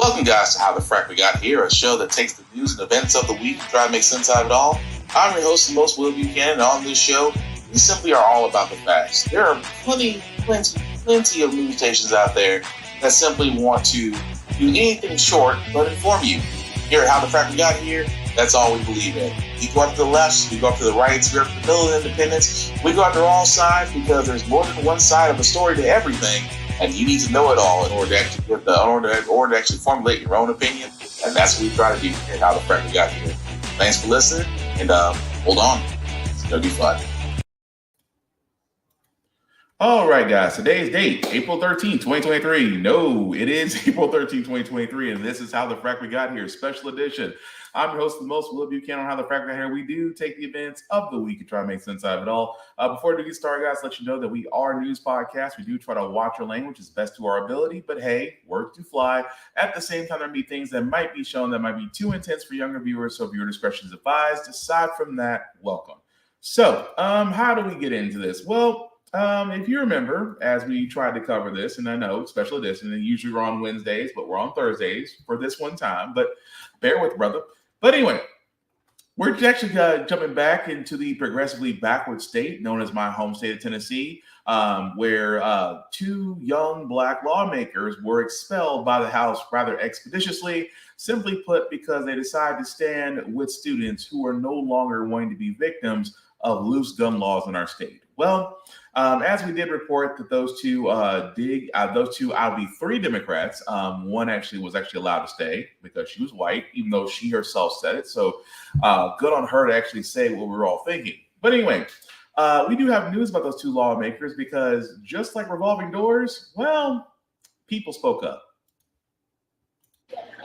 Welcome, guys, to How the Frack We Got Here, a show that takes the news and events of the week and try to make sense out of it all. I'm your host, the most Will Buchanan, and on this show, we simply are all about the facts. There are plenty of news stations out there that simply want to do anything short but inform you. Here at How the Frack We Got Here, that's all we believe in. We go up to the lefts, we go up to the rights, we go up to the middle of independence, we go after all sides because there's more than one side of a story to everything. And you need to know it all in order to actually formulate your own opinion. And that's what we try to do here at How the Frack We Got Here. Thanks for listening, and hold on. It's going to be fun. All right, guys. Today's date, April 13, 2023. No, it is April 13, 2023, and this is How the Frack We Got Here, special edition. I'm your host, the most Will Buchanan, on How the Frack We Got Here. We do take the events of the week and try to make sense out of it all. Before we get started, guys, let you know that we are a news podcast. We do try to watch our language as best to our ability, but hey, words do fly. At the same time, there may be things that might be shown that might be too intense for younger viewers, so viewer discretion is advised. Aside from that, welcome. So, how do we get into this? Well, if you remember, as we tried to cover this, and I know special edition, and usually we're on Wednesdays, but we're on Thursdays for this one time, but bear with, brother. But anyway, we're actually jumping back into the progressively backward state known as my home state of Tennessee, where two young black lawmakers were expelled by the House rather expeditiously, simply put, because they decided to stand with students who are no longer wanting to be victims of loose gun laws in our state. Well, as we did report that those two out of the three Democrats, one was actually allowed to stay because she was white, even though she herself said it. So good on her to actually say what we were all thinking. But anyway, we do have news about those two lawmakers because just like revolving doors, well, people spoke up.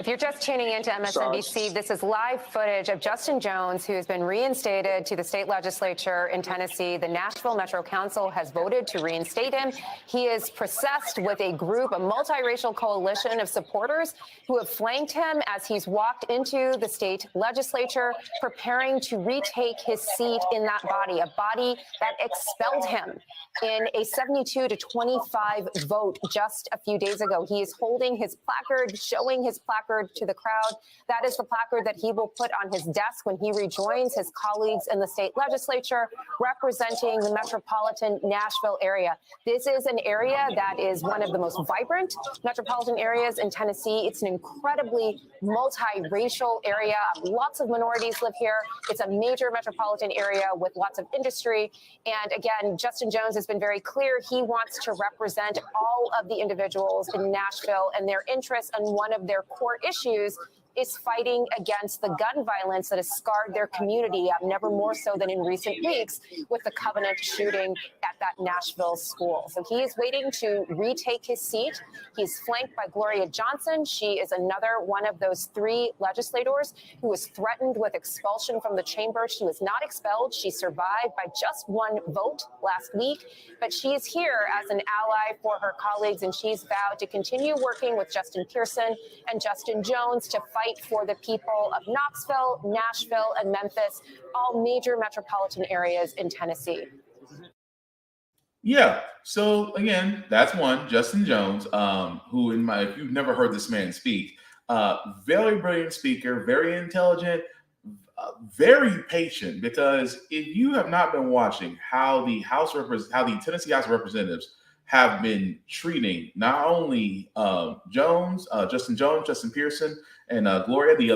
If you're just tuning into MSNBC, this is live footage of Justin Jones, who has been reinstated to the state legislature in Tennessee. The Nashville Metro Council has voted to reinstate him. He is processed with a multiracial coalition of supporters who have flanked him as he's walked into the state legislature, preparing to retake his seat in that body, a body that expelled him in a 72-25 vote just a few days ago. He is holding his placard, showing his placard to the crowd. That is the placard that he will put on his desk when he rejoins his colleagues in the state legislature representing the metropolitan Nashville area. This is an area that is one of the most vibrant metropolitan areas in Tennessee. It's an incredibly multiracial area. Lots of minorities live here. It's a major metropolitan area with lots of industry. And again, Justin Jones has been very clear. He wants to represent all of the individuals in Nashville and their interests, and one of their core issues is fighting against the gun violence that has scarred their community, never more so than in recent weeks with the Covenant shooting at that Nashville school. So he is waiting to retake his seat. He's flanked by Gloria Johnson. She is another one of those three legislators who was threatened with expulsion from the chamber. She was not expelled. She survived by just one vote last week, but she is here as an ally for her colleagues, and she's vowed to continue working with Justin Pearson and Justin Jones to fight for the people of Knoxville, Nashville, and Memphis, all major metropolitan areas in Tennessee. Yeah. So again, that's one, Justin Jones, who if you've never heard this man speak, very brilliant speaker, very intelligent, very patient, because if you have not been watching how the Tennessee House of Representatives have been treating not only Justin Jones, Justin Pearson, and Gloria, the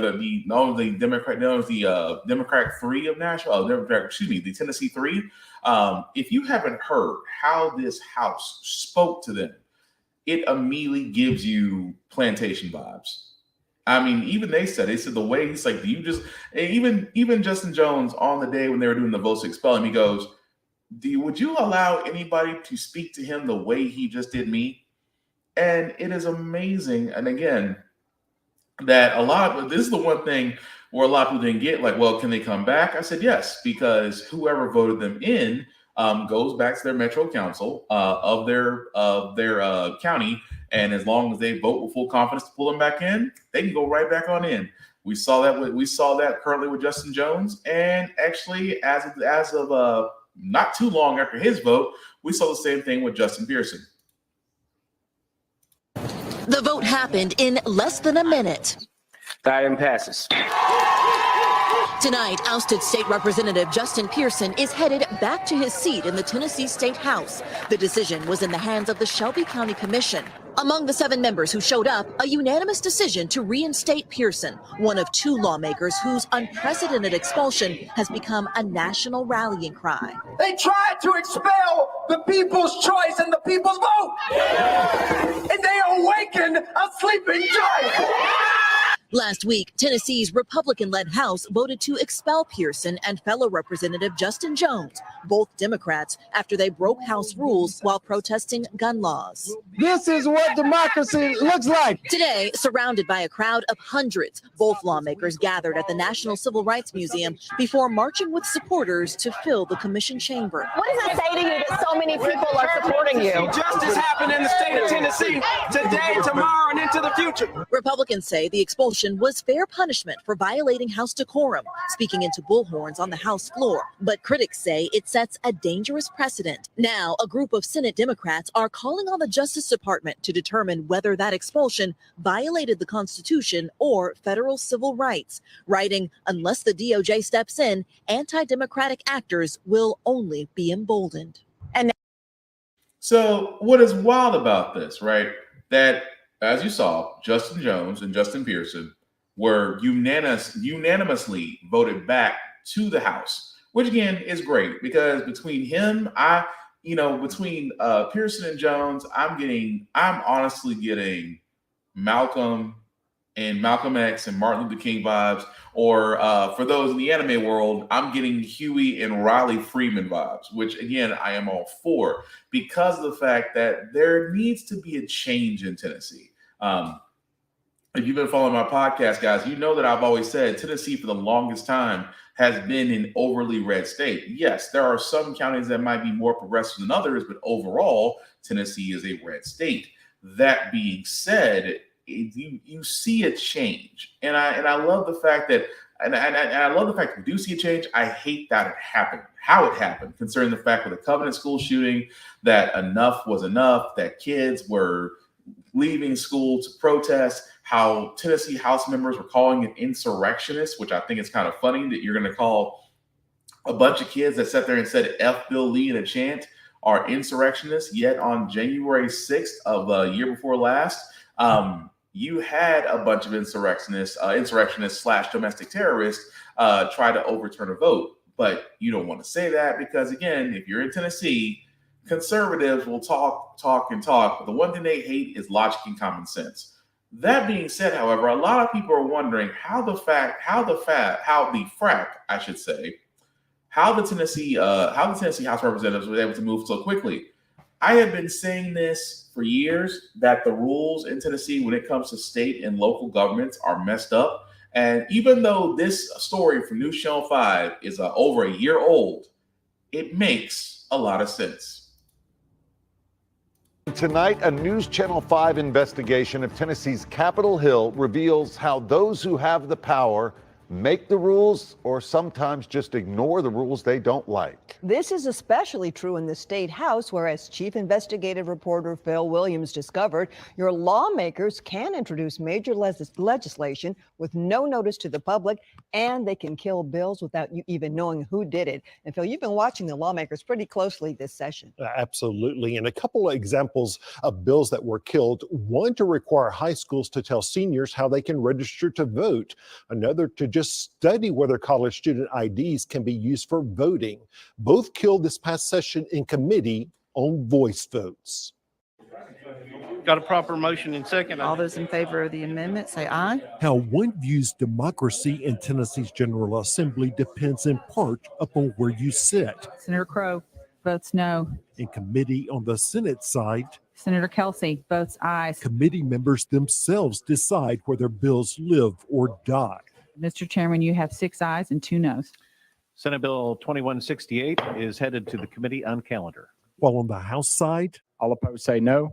Democrat three of Nashville, the Tennessee three. If you haven't heard how this House spoke to them, it immediately gives you plantation vibes. I mean, even they said the way he's like, even Justin Jones on the day when they were doing the votes to expel him, he goes, would you allow anybody to speak to him the way he just did me? And it is amazing. And again, that this is the one thing where a lot of people didn't get, like, well, can they come back? I said yes, because whoever voted them in goes back to their metro council of their county, and as long as they vote with full confidence to pull them back in, they can go right back on in. We saw that currently with Justin Jones, and actually as of not too long after his vote, we saw the same thing with Justin Pearson. The vote happened in less than a minute. The item passes. Tonight, ousted State Representative Justin Pearson is headed back to his seat in the Tennessee State House. The decision was in the hands of the Shelby County Commission. Among the 7 members who showed up, a unanimous decision to reinstate Pearson, one of 2 lawmakers whose unprecedented expulsion has become a national rallying cry. They tried to expel the people's choice and the people's vote. And they awakened a sleeping giant. Last week, Tennessee's Republican-led House voted to expel Pearson and fellow Representative Justin Jones, both Democrats, after they broke House rules while protesting gun laws. This is what democracy looks like. Today, surrounded by a crowd of hundreds, both lawmakers gathered at the National Civil Rights Museum before marching with supporters to fill the commission chamber. What does it say to you that so many people are supporting you? Justice happened in the state of Tennessee today, tomorrow, and into the future. Republicans say the expulsion was fair punishment for violating House decorum, speaking into bullhorns on the House floor. But critics say it sets a dangerous precedent. Now, a group of Senate Democrats are calling on the Justice Department to determine whether that expulsion violated the Constitution or federal civil rights, writing, unless the DOJ steps in, anti-democratic actors will only be emboldened. So what is wild about this, right? That, as you saw, Justin Jones and Justin Pearson were unanimously voted back to the House, which again is great because between him, between Pearson and Jones, I'm honestly getting Malcolm and Malcolm X and Martin Luther King vibes, or for those in the anime world, I'm getting Huey and Riley Freeman vibes, which again, I am all for because of the fact that there needs to be a change in Tennessee. If you've been following my podcast, guys, you know that I've always said Tennessee for the longest time has been an overly red state. Yes, there are some counties that might be more progressive than others, but overall, Tennessee is a red state. That being said, you see a change, and I love the fact that, and I love the fact that we do see a change. I hate that it happened, how it happened, concerning the fact with the Covenant School shooting, that enough was enough, that kids were leaving school to protest, how Tennessee House members were calling it insurrectionists, which I think is kind of funny that you're going to call a bunch of kids that sat there and said F Bill Lee in a chant are insurrectionists. Yet on January 6th of the year before last, you had a bunch of insurrectionists / domestic terrorists try to overturn a vote. But you don't want to say that because, again, if you're in Tennessee, conservatives will talk, but the one thing they hate is logic and common sense. That being said, however, a lot of people are wondering how the Tennessee House of Representatives was able to move so quickly. I have been saying this for years that the rules in Tennessee when it comes to state and local governments are messed up. And even though this story from News Channel 5 is over a year old, it makes a lot of sense. Tonight, a News Channel 5 investigation of Tennessee's Capitol Hill reveals how those who have the power make the rules or sometimes just ignore the rules they don't like. This is especially true in the state house, where, as chief investigative reporter Phil Williams discovered, your lawmakers can introduce major legislation with no notice to the public, and they can kill bills without you even knowing who did it. And Phil, you've been watching the lawmakers pretty closely this session. Absolutely. And a couple of examples of bills that were killed: one to require high schools to tell seniors how they can register to vote, another to just study whether college student IDs can be used for voting. Both killed this past session in committee on voice votes. Got a proper motion and second. All those in favor of the amendment, say aye. How one views democracy in Tennessee's General Assembly depends in part upon where you sit. Senator Crowe votes no. In committee on the Senate side, Senator Kelsey votes aye. Committee members themselves decide whether bills live or die. Mr. Chairman, you have 6 ayes and 2 noes. Senate Bill 2168 is headed to the Committee on Calendar. While on the House side, all opposed say no.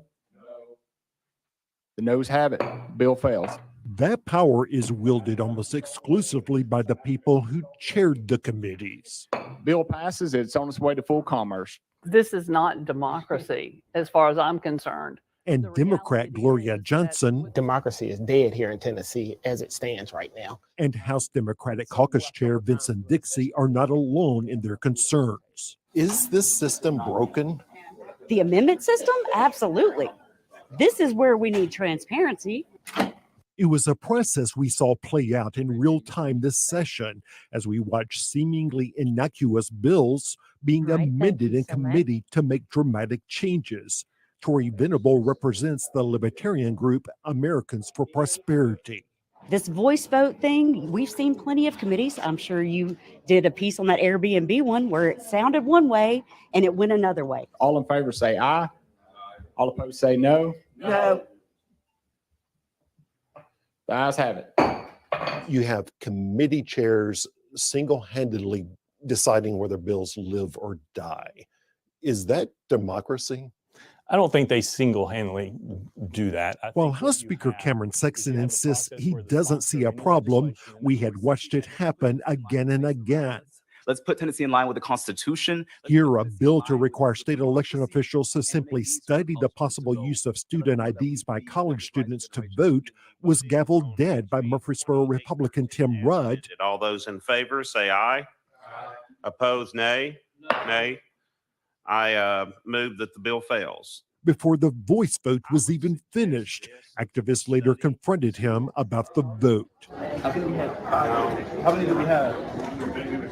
The noes have it. Bill fails. That power is wielded almost exclusively by the people who chaired the committees. Bill passes. It's on its way to full commerce. This is not democracy as far as I'm concerned. And Democrat Gloria Johnson Democracy is dead here in Tennessee as it stands right now. and House Democratic Caucus Chair Vincent Dixie are not alone in their concerns. Is this system broken? The amendment system? Absolutely. This is where we need transparency. It was a process we saw play out in real time this session as we watched seemingly innocuous bills being amended in committee to make dramatic changes. Tori Venable represents the libertarian group Americans for Prosperity. This voice vote thing, we've seen plenty of committees. I'm sure you did a piece on that Airbnb one where it sounded one way and it went another way. All in favor say aye. All opposed say no. No. The ayes have it. You have committee chairs single-handedly deciding whether bills live or die. Is that democracy? I don't think they single-handedly do that. While House Speaker Cameron Sexton insists he doesn't see a problem, we had watched it happen again and again. Let's put Tennessee in line with the Constitution. Here, a bill to require state election officials to simply study the possible use of student IDs by college students to vote was gavelled dead by Murfreesboro Republican Tim Rudd. All those in favor say aye. Opposed, nay. Nay. I move that the bill fails. Before the voice vote was even finished, activists later confronted him about the vote. How many do we have?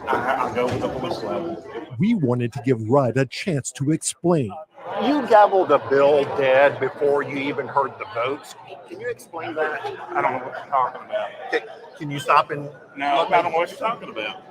I'll go with the voice level. We wanted to give Rudd a chance to explain. You gavelled a bill dead before you even heard the votes. Can you explain that? I don't know what you're talking about. Can you stop and... No, I don't know what you're talking about.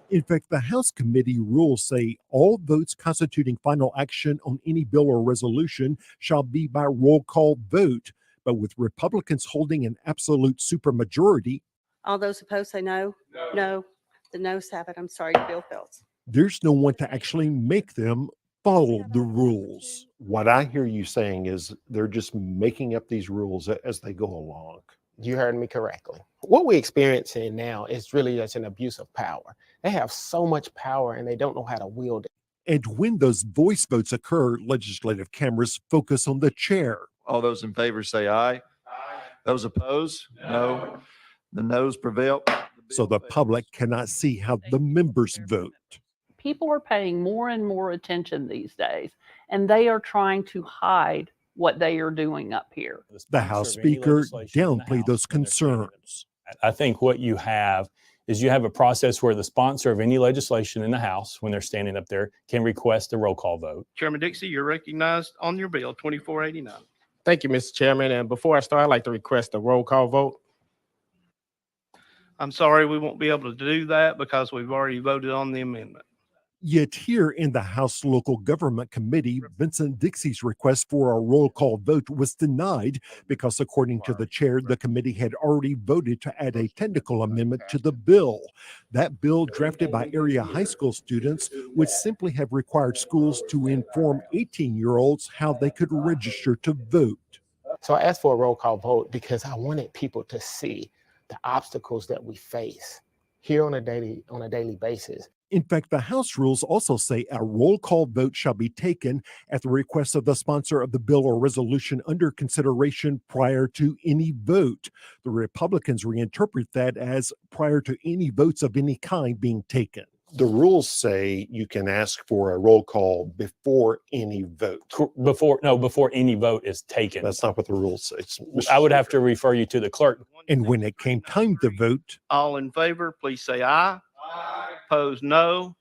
In fact, the House committee rules say all votes constituting final action on any bill or resolution shall be by roll call vote. But with Republicans holding an absolute supermajority, All those opposed say no. No. The noes have it. I'm sorry, Bill Phelps. there's no one to actually make them follow the rules. What I hear you saying is they're just making up these rules as they go along. You heard me correctly. What we're experiencing now is really just an abuse of power. They have so much power and they don't know how to wield it. And when those voice votes occur, legislative cameras focus on the chair. All those in favor say aye. Those opposed, no. The noes prevail. So the public cannot see how the members vote. People are paying more and more attention these days, and they are trying to hide what they are doing up here. The House Speaker downplayed those concerns. I think what you have is you have a process where the sponsor of any legislation in the House, when they're standing up there, can request a roll call vote. Chairman Dixie, you're recognized on your bill 2489. Thank you, Mr. Chairman. And before I start, I'd like to request a roll call vote. I'm sorry, we won't be able to do that because we've already voted on the amendment. Yet here in the House Local Government Committee, Vincent Dixie's request for a roll call vote was denied because, according to the chair, the committee had already voted to add a technical amendment to the bill. That bill, drafted by area high school students, would simply have required schools to inform 18-year-olds how they could register to vote. So I asked for a roll call vote because I wanted people to see the obstacles that we face here on a daily basis. In fact, the House rules also say a roll call vote shall be taken at the request of the sponsor of the bill or resolution under consideration prior to any vote. The Republicans reinterpret that as prior to any votes of any kind being taken. The rules say you can ask for a roll call before any vote. Before any vote is taken. That's not what the rules say. I would have to refer you to the clerk. And when it came time to vote, All in favor, please say aye. Opposed, no.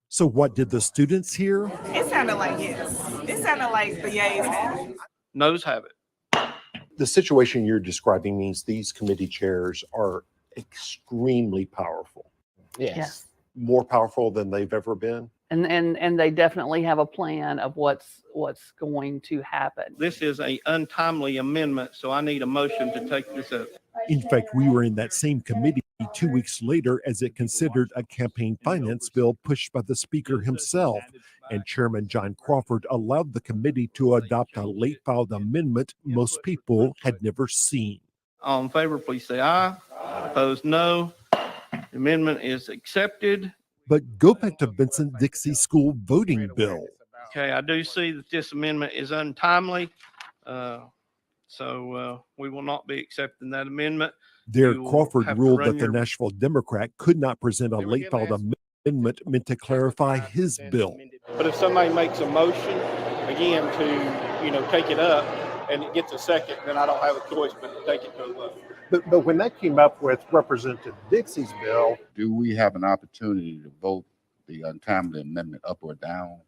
So what did the students hear? It sounded like yes. It sounded like the yeas. Noes have it. The situation you're describing means these committee chairs are extremely powerful. Yes. More powerful than they've ever been. And they definitely have a plan of what's going to happen. This is an untimely amendment, so I need a motion to take this up. In fact, we were in that same committee 2 weeks later as it considered a campaign finance bill pushed by the Speaker himself. And Chairman John Crawford allowed the committee to adopt a late filed amendment most people had never seen. All in favor, please say aye. Opposed, no. The amendment is accepted. But go back to Vincent Dixie's school voting bill. Okay, I do see that this amendment is untimely. So we will not be accepting that amendment. There, You will Crawford have to ruled run that the your- Nashville Democrat could not present a late filed amendment meant to clarify his bill. But if somebody makes a motion, again, to, take it up and it gets a second, then I don't have a choice but to take it to a vote. But when that came up with Representative Dixie's bill, do we have an opportunity to vote the untimely amendment up or down?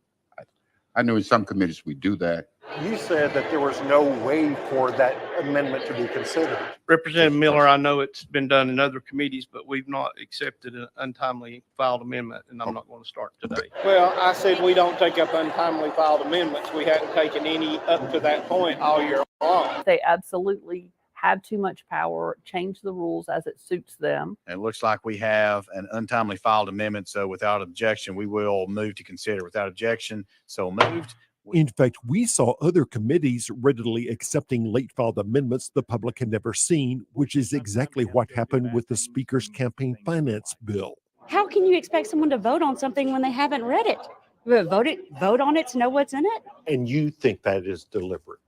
I know in some committees we do that. you said that there was no way for that amendment to be considered. Representative Miller, I know it's been done in other committees, but we've not accepted an untimely filed amendment, and I'm not going to start today. Well, I said we don't take up untimely filed amendments. We hadn't taken any up to that point all year long. They absolutely have too much power, change the rules as it suits them. It looks like we have an untimely filed amendment, so without objection, we will move to consider. Without objection, so moved. In fact, we saw other committees readily accepting late filed amendments the public had never seen, which is exactly what happened with the Speaker's campaign finance bill. How can you expect someone to vote on something when they haven't read it? Vote on it to know what's in it? And you think that is deliberate?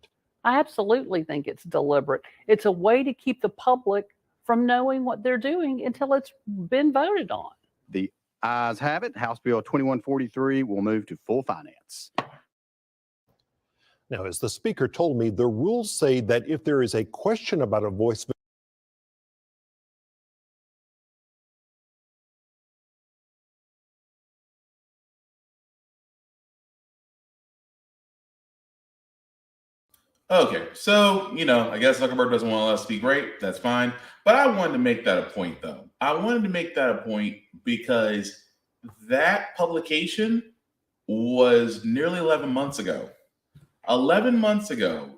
I absolutely think it's deliberate. It's a way to keep the public from knowing what they're doing until it's been voted on. The ayes have it. House Bill 2143 will move to full finance. Now, as the Speaker told me, the rules say that if there is a question about a voice vote, Okay, so, I guess Zuckerberg doesn't want us to be great. That's fine. But I wanted to make that a point, though. I wanted to make that a point because that publication was nearly 11 months ago. 11 months ago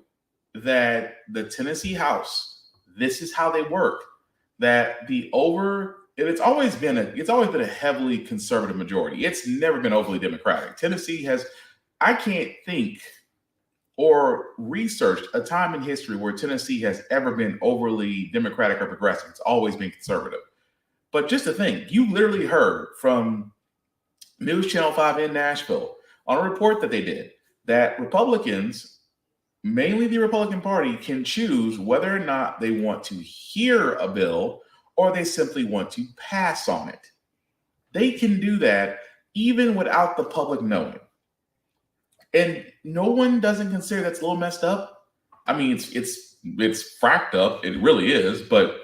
that the Tennessee House, this is how they work, that it's always been a heavily conservative majority. It's never been overly Democratic. Tennessee I can't think or researched a time in history where Tennessee has ever been overly Democratic or progressive. It's always been conservative. But just to think, you literally heard from News Channel 5 in Nashville on a report that they did that Republicans, mainly the Republican Party, can choose whether or not they want to hear a bill or they simply want to pass on it. They can do that even without the public knowing. And no one doesn't consider that's a little messed up. I mean, it's fracked up. It really is. But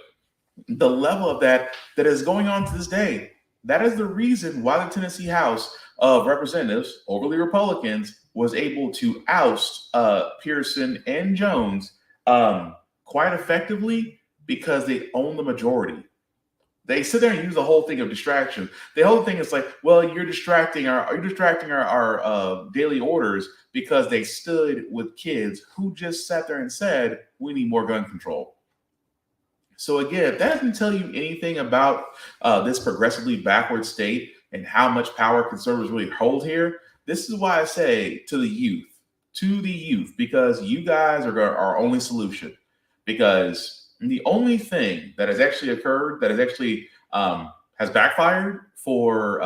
the level of that is going on to this day, that is the reason why the Tennessee House of Representatives, overly Republicans, was able to oust Pearson and Jones quite effectively because they own the majority. They sit there and use the whole thing of distraction. The whole thing is like, well, you're distracting our daily orders because they stood with kids who just sat there and said, we need more gun control. So again, if that doesn't tell you anything about this progressively backward state and how much power conservatives really hold here, this is why I say to the youth, because you guys are our only solution. Because the only thing that has actually occurred that has actually has backfired for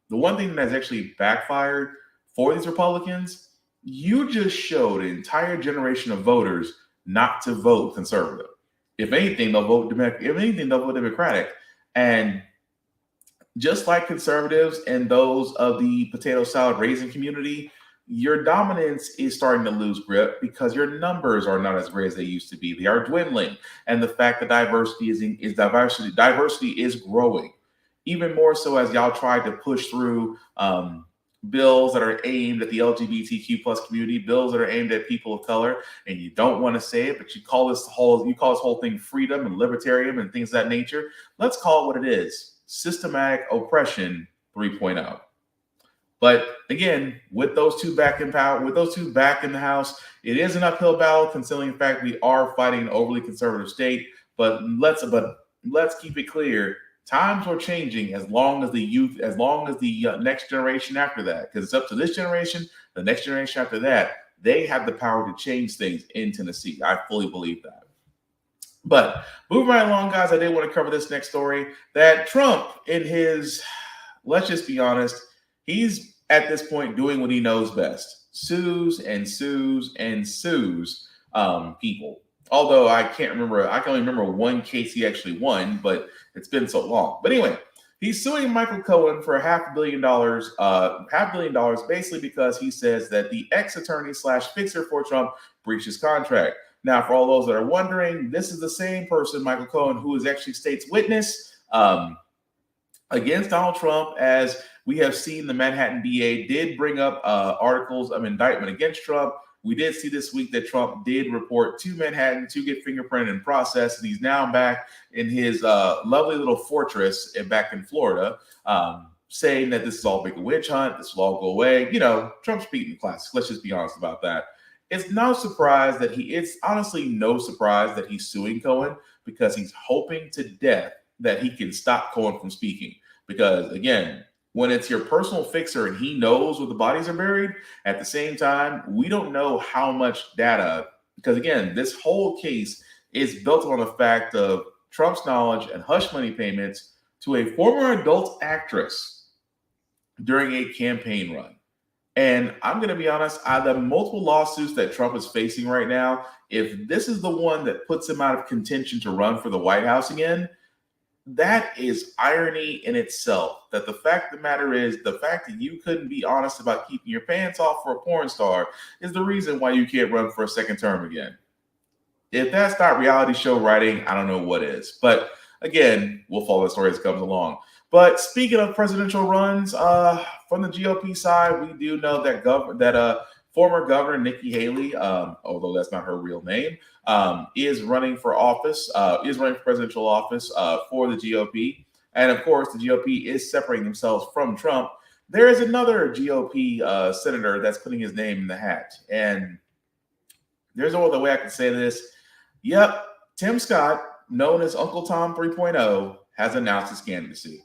the one thing that has actually backfired for these Republicans, you just showed an entire generation of voters not to vote conservative. If anything, they'll vote Democratic. And just like conservatives and those of the potato salad raising community, your dominance is starting to lose grip because your numbers are not as great as they used to be. They are dwindling. And the fact that diversity is growing. Even more so as y'all try to push through bills that are aimed at the LGBTQ plus community, bills that are aimed at people of color, and you don't want to say it, but you call this whole thing freedom and libertarian and things of that nature. Let's call it what it is. Systematic oppression 3.0. But again, with those two back in power, with those two back in the House, it is an uphill battle, considering the fact we are fighting an overly conservative state. But let's keep it clear: times are changing as long as the next generation after that, because it's up to this generation, the next generation after that. They have the power to change things in Tennessee. I fully believe that. But moving right along, guys, I did want to cover this next story that Trump, let's just be honest, he's at this point doing what he knows best. Sues and sues and sues people. Although I can't remember, I can only remember one case he actually won, but it's been so long. But anyway, he's suing Michael Cohen for $500 million, basically because he says that the ex-attorney / fixer for Trump breached his contract. Now, for all those that are wondering, this is the same person, Michael Cohen, who is actually state's witness against Donald Trump. As we have seen, the Manhattan DA did bring up articles of indictment against Trump. We did see this week that Trump did report to Manhattan to get fingerprinted and processed, and he's now back in his lovely little fortress back in Florida, saying that this is all big a witch hunt, this will all go away. You know, Trump's beating the classics. Let's just be honest about that. It's no surprise that it's honestly no surprise that he's suing Cohen, because he's hoping to death that he can stop Cohen from speaking. Because again, when it's your personal fixer and he knows where the bodies are buried, at the same time, we don't know how much data, because again, this whole case is built on the fact of Trump's knowledge and hush money payments to a former adult actress during a campaign run. And I'm going to be honest, the multiple lawsuits that Trump is facing right now, if this is the one that puts him out of contention to run for the White House again, that is irony in itself. That the fact of the matter is, the fact that you couldn't be honest about keeping your pants off for a porn star is the reason why you can't run for a second term again. If that's not reality show writing, I don't know what is. But again, we'll follow the story as it comes along. But speaking of presidential runs, from the GOP side, we do know that former Governor Nikki Haley, although that's not her real name, is running for office, is running for presidential office for the GOP. And of course, the GOP is separating themselves from Trump. There is another GOP senator that's putting his name in the hat. And there's no other way I can say this. Yep, Tim Scott, known as Uncle Tom 3.0, has announced his candidacy.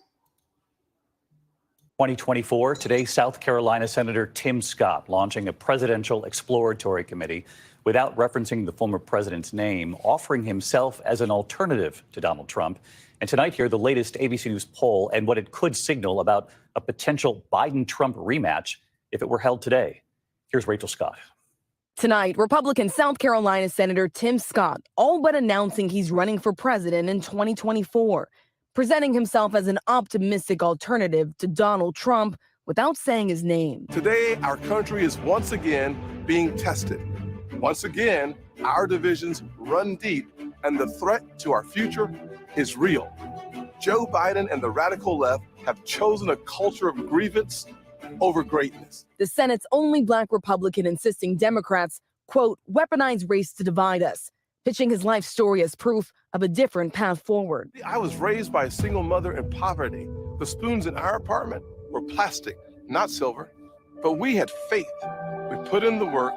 2024, today, South Carolina Senator Tim Scott launching a presidential exploratory committee without referencing the former president's name, offering himself as an alternative to Donald Trump. And tonight here, the latest ABC News poll and what it could signal about a potential Biden-Trump rematch if it were held today. Here's Rachel Scott. Tonight, Republican South Carolina Senator Tim Scott all but announcing he's running for president in 2024, presenting himself as an optimistic alternative to Donald Trump without saying his name. Today, our country is once again being tested. Once again, our divisions run deep, and the threat to our future is real. Joe Biden and the radical left have chosen a culture of grievance over greatness. The Senate's only Black Republican insisting Democrats, quote, weaponize race to divide us, pitching his life story as proof of a different path forward. I was raised by a single mother in poverty. The spoons in our apartment were plastic, not silver. But we had faith. We put in the work,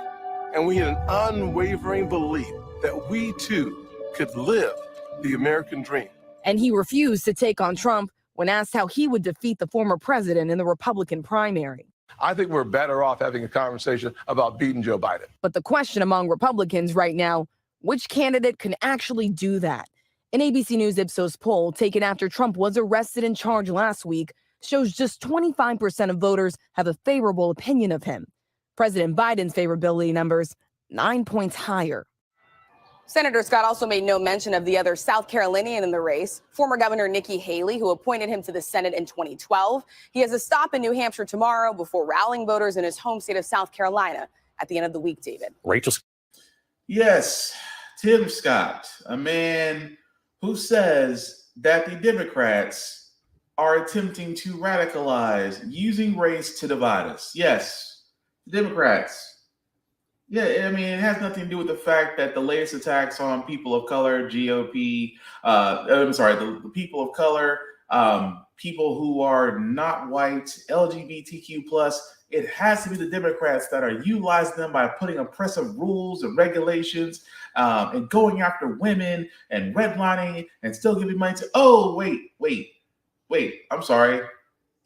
and we had an unwavering belief that we too could live the American dream. And he refused to take on Trump when asked how he would defeat the former president in the Republican primary. I think we're better off having a conversation about beating Joe Biden. But the question among Republicans right now, which candidate can actually do that? An ABC News Ipsos poll taken after Trump was arrested and charged last week shows just 25% of voters have a favorable opinion of him. President Biden's favorability numbers 9 points higher. Senator Scott also made no mention of the other South Carolinian in the race, former Governor Nikki Haley, who appointed him to the Senate in 2012. He has a stop in New Hampshire tomorrow before rallying voters in his home state of South Carolina at the end of the week, David. Rachel. Yes, Tim Scott, a man who says that the Democrats are attempting to radicalize, using race to divide us. Yes, Democrats. Yeah, I mean, it has nothing to do with the fact that the latest attacks on people of color, GOP, the people of color, people who are not white, LGBTQ+, it has to be the Democrats that are utilizing them by putting oppressive rules and regulations and going after women and redlining and still giving money to, wait, I'm sorry,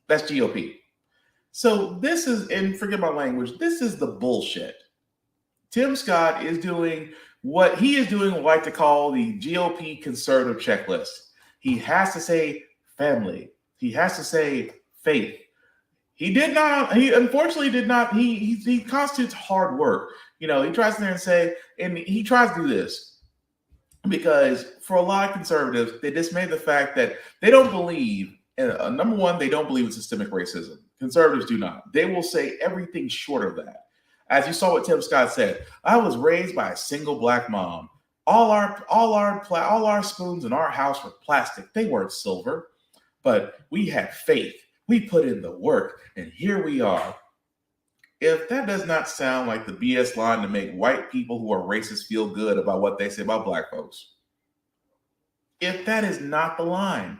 that's GOP. So this is, and forget my language, this is the bullshit. Tim Scott is doing what he is doing, what I like to call the GOP conservative checklist. He has to say family. He has to say faith. He unfortunately did not, he constitutes hard work. He tries to there and say, and he tries to do this because for a lot of conservatives, they dismay the fact that they don't believe, number one, they don't believe in systemic racism. Conservatives do not. They will say everything short of that. As you saw what Tim Scott said, I was raised by a single black mom. All our spoons in our house were plastic. They weren't silver, but we had faith. We put in the work, and here we are. If that does not sound like the BS line to make white people who are racist feel good about what they say about black folks, if that is not the line,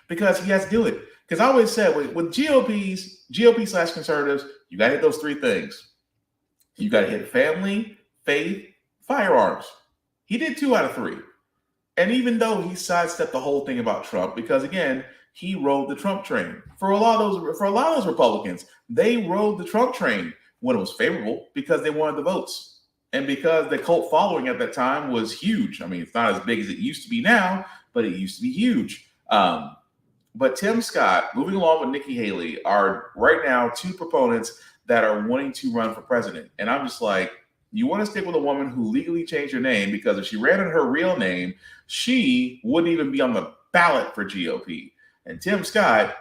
because he has to do it. Because I always said with GOP / conservatives, you got to hit those three things. You got to hit family, faith, firearms. He did 2 out of 3. And even though he sidestepped the whole thing about Trump, because again, he rode the Trump train. For a lot of those Republicans, they rode the Trump train when it was favorable because they wanted the votes. And because the cult following at that time was huge. I mean, it's not as big as it used to be now, but it used to be huge. But Tim Scott, moving along with Nikki Haley, are right now 2 proponents that are wanting to run for president. And I'm just like, you want to stick with a woman who legally changed her name, because if she ran in her real name, she wouldn't even be on the ballot for GOP. And Tim Scott,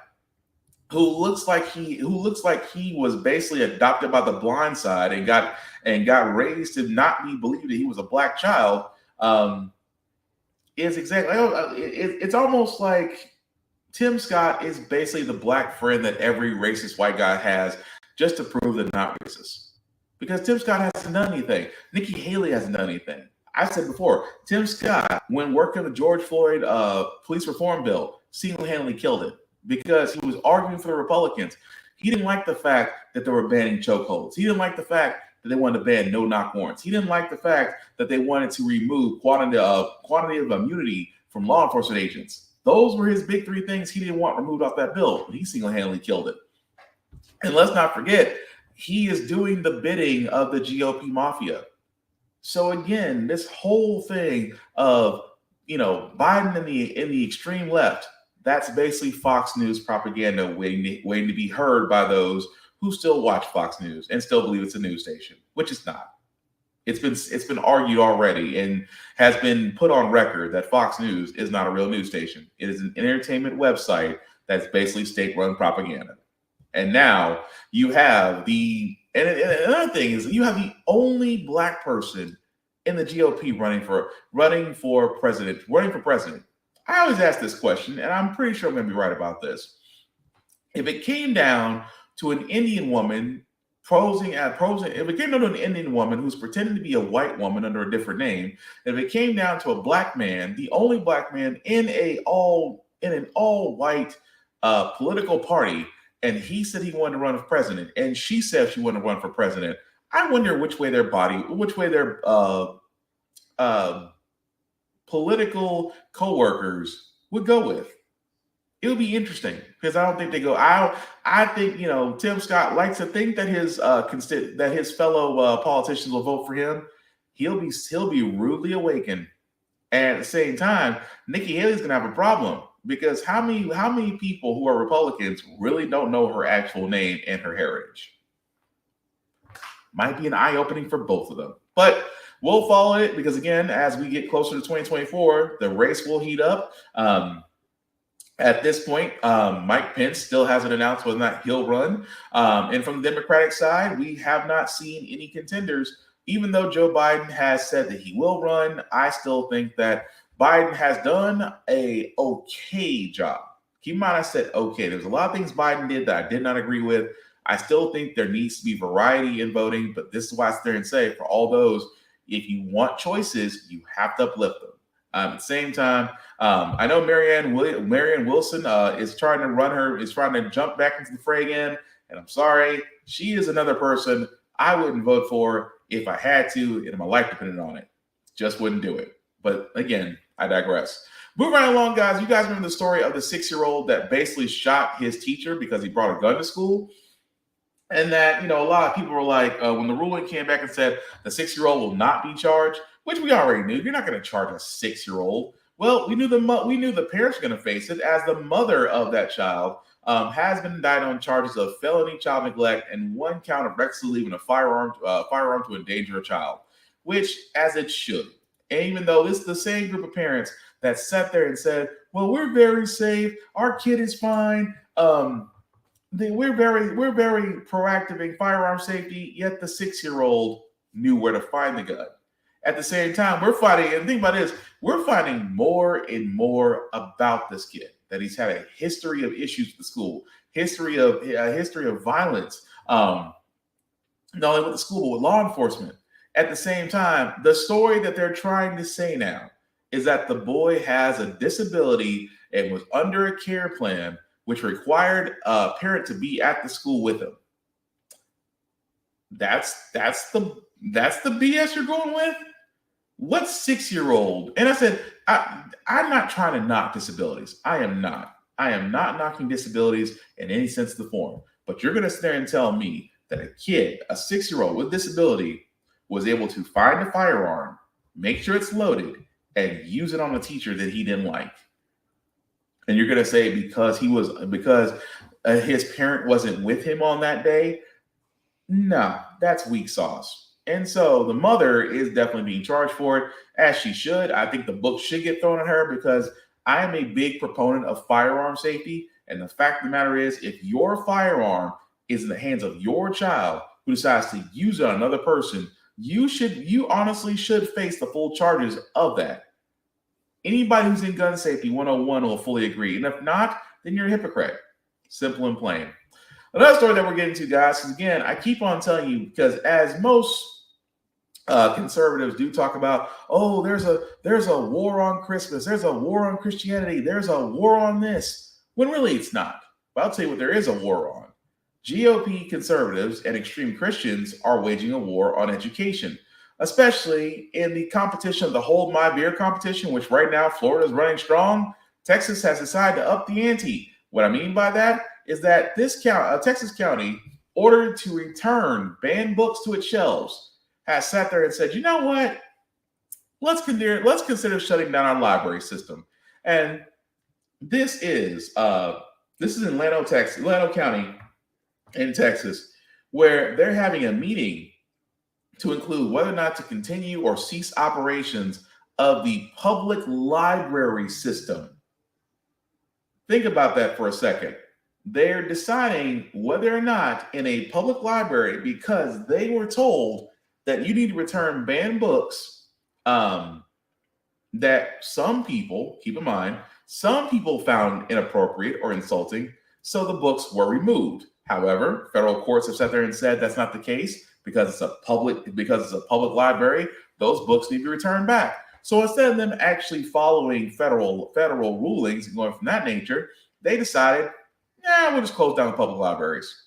who looks like he was basically adopted by the blind side and got raised to not be believed that he was a black child, is exactly. It's almost like Tim Scott is basically the black friend that every racist white guy has, just to prove they're not racist. Because Tim Scott hasn't done anything. Nikki Haley hasn't done anything. I said before, Tim Scott, when working the George Floyd police reform bill, single-handedly killed it because he was arguing for the Republicans. He didn't like the fact that they were banning chokeholds. He didn't like the fact that they wanted to ban no-knock warrants. He didn't like the fact that they wanted to remove quantity of immunity from law enforcement agents. Those were his big 3 things he didn't want removed off that bill. He single-handedly killed it. And let's not forget, he is doing the bidding of the GOP mafia. So again, this whole thing of Biden in the extreme left, that's basically Fox News propaganda waiting to be heard by those who still watch Fox News and still believe it's a news station, which it's not. It's been argued already and has been put on record that Fox News is not a real news station. It is an entertainment website that's basically state-run propaganda. And now you have and another thing is you have the only black person in the GOP running for president. I always ask this question, and I'm pretty sure I'm going to be right about this. If it came down to an Indian woman if it came down to an Indian woman who's pretending to be a white woman under a different name, if it came down to a black man, the only black man in an all-white political party, and he said he wanted to run for president, and she said she wanted to run for president, I wonder which way their political co-workers would go with. It would be interesting because I don't think they go. I think Tim Scott likes to think that his fellow politicians will vote for him. He'll be rudely awakened, and at the same time, Nikki Haley's gonna have a problem because how many people who are Republicans really don't know her actual name and her heritage? Might be an eye-opening for both of them, but we'll follow it because again, as we get closer to 2024, the race will heat up. At this point, Mike Pence still hasn't announced whether or not he'll run. And from the Democratic side, we have not seen any contenders. Even though Joe Biden has said that he will run, I still think that Biden has done an okay job. Keep in mind, I said okay. There's a lot of things Biden did that I did not agree with. I still think there needs to be variety in voting, but this is why I sit there and say, for all those, if you want choices, you have to uplift them. At the same time, I know Marianne Wilson is trying to jump back into the fray again. And I'm sorry, she is another person I wouldn't vote for if I had to, and my life depended on it. Just wouldn't do it. But again, I digress. Moving right along, guys. You guys remember the story of the 6-year-old that basically shot his teacher because he brought a gun to school? And that, a lot of people were like, when the ruling came back and said the 6-year-old will not be charged, which we already knew. You're not going to charge a 6-year-old. Well, we knew the parents were going to face it as the mother of that child has been indicted on charges of felony child neglect and 1 count of recklessly leaving a firearm to endanger a child, which, as it should. And even though this is the same group of parents that sat there and said, well, we're very safe, our kid is fine, we're very proactive in firearm safety, yet the 6-year-old knew where to find the gun. At the same time, we're fighting, and think about this, we're finding more and more about this kid, that he's had a history of issues with the school, history of violence, not only with the school, but with law enforcement. At the same time, the story that they're trying to say now is that the boy has a disability and was under a care plan, which required a parent to be at the school with him. That's the BS you're going with? What 6-year-old? And I said, I'm not trying to knock disabilities. I am not knocking disabilities in any sense of the form. But you're going to sit there and tell me that a kid, a 6-year-old with disability, was able to find a firearm, make sure it's loaded, and use it on a teacher that he didn't like. And you're going to say because his parent wasn't with him on that day? No, that's weak sauce. And so the mother is definitely being charged for it, as she should. I think the book should get thrown at her because I am a big proponent of firearm safety. And the fact of the matter is, if your firearm is in the hands of your child who decides to use it on another person, you honestly should face the full charges of that. Anybody who's in gun safety 101 will fully agree. And if not, then you're a hypocrite. Simple and plain. Another story that we're getting to, guys, is again, I keep on telling you, because as most conservatives do talk about, oh, there's a war on Christmas, there's a war on Christianity, there's a war on this, when really it's not. But I'll tell you what there is a war on. GOP conservatives and extreme Christians are waging a war on education, especially in the competition of the Hold My Beer competition, which right now Florida is running strong. Texas has decided to up the ante. What I mean by that is that this Texas county, ordered to return banned books to its shelves, has sat there and said, you know what? Let's consider shutting down our library system. And this is in Llano County in Texas, where they're having a meeting to include whether or not to continue or cease operations of the public library system. Think about that for a second. They're deciding whether or not in a public library, because they were told that you need to return banned books that some people, keep in mind, some people found inappropriate or insulting, so the books were removed. However, federal courts have sat there and said that's not the case because it's a public library. Those books need to be returned back. So instead of them actually following federal rulings and going from that nature, they decided, we'll just close down the public libraries.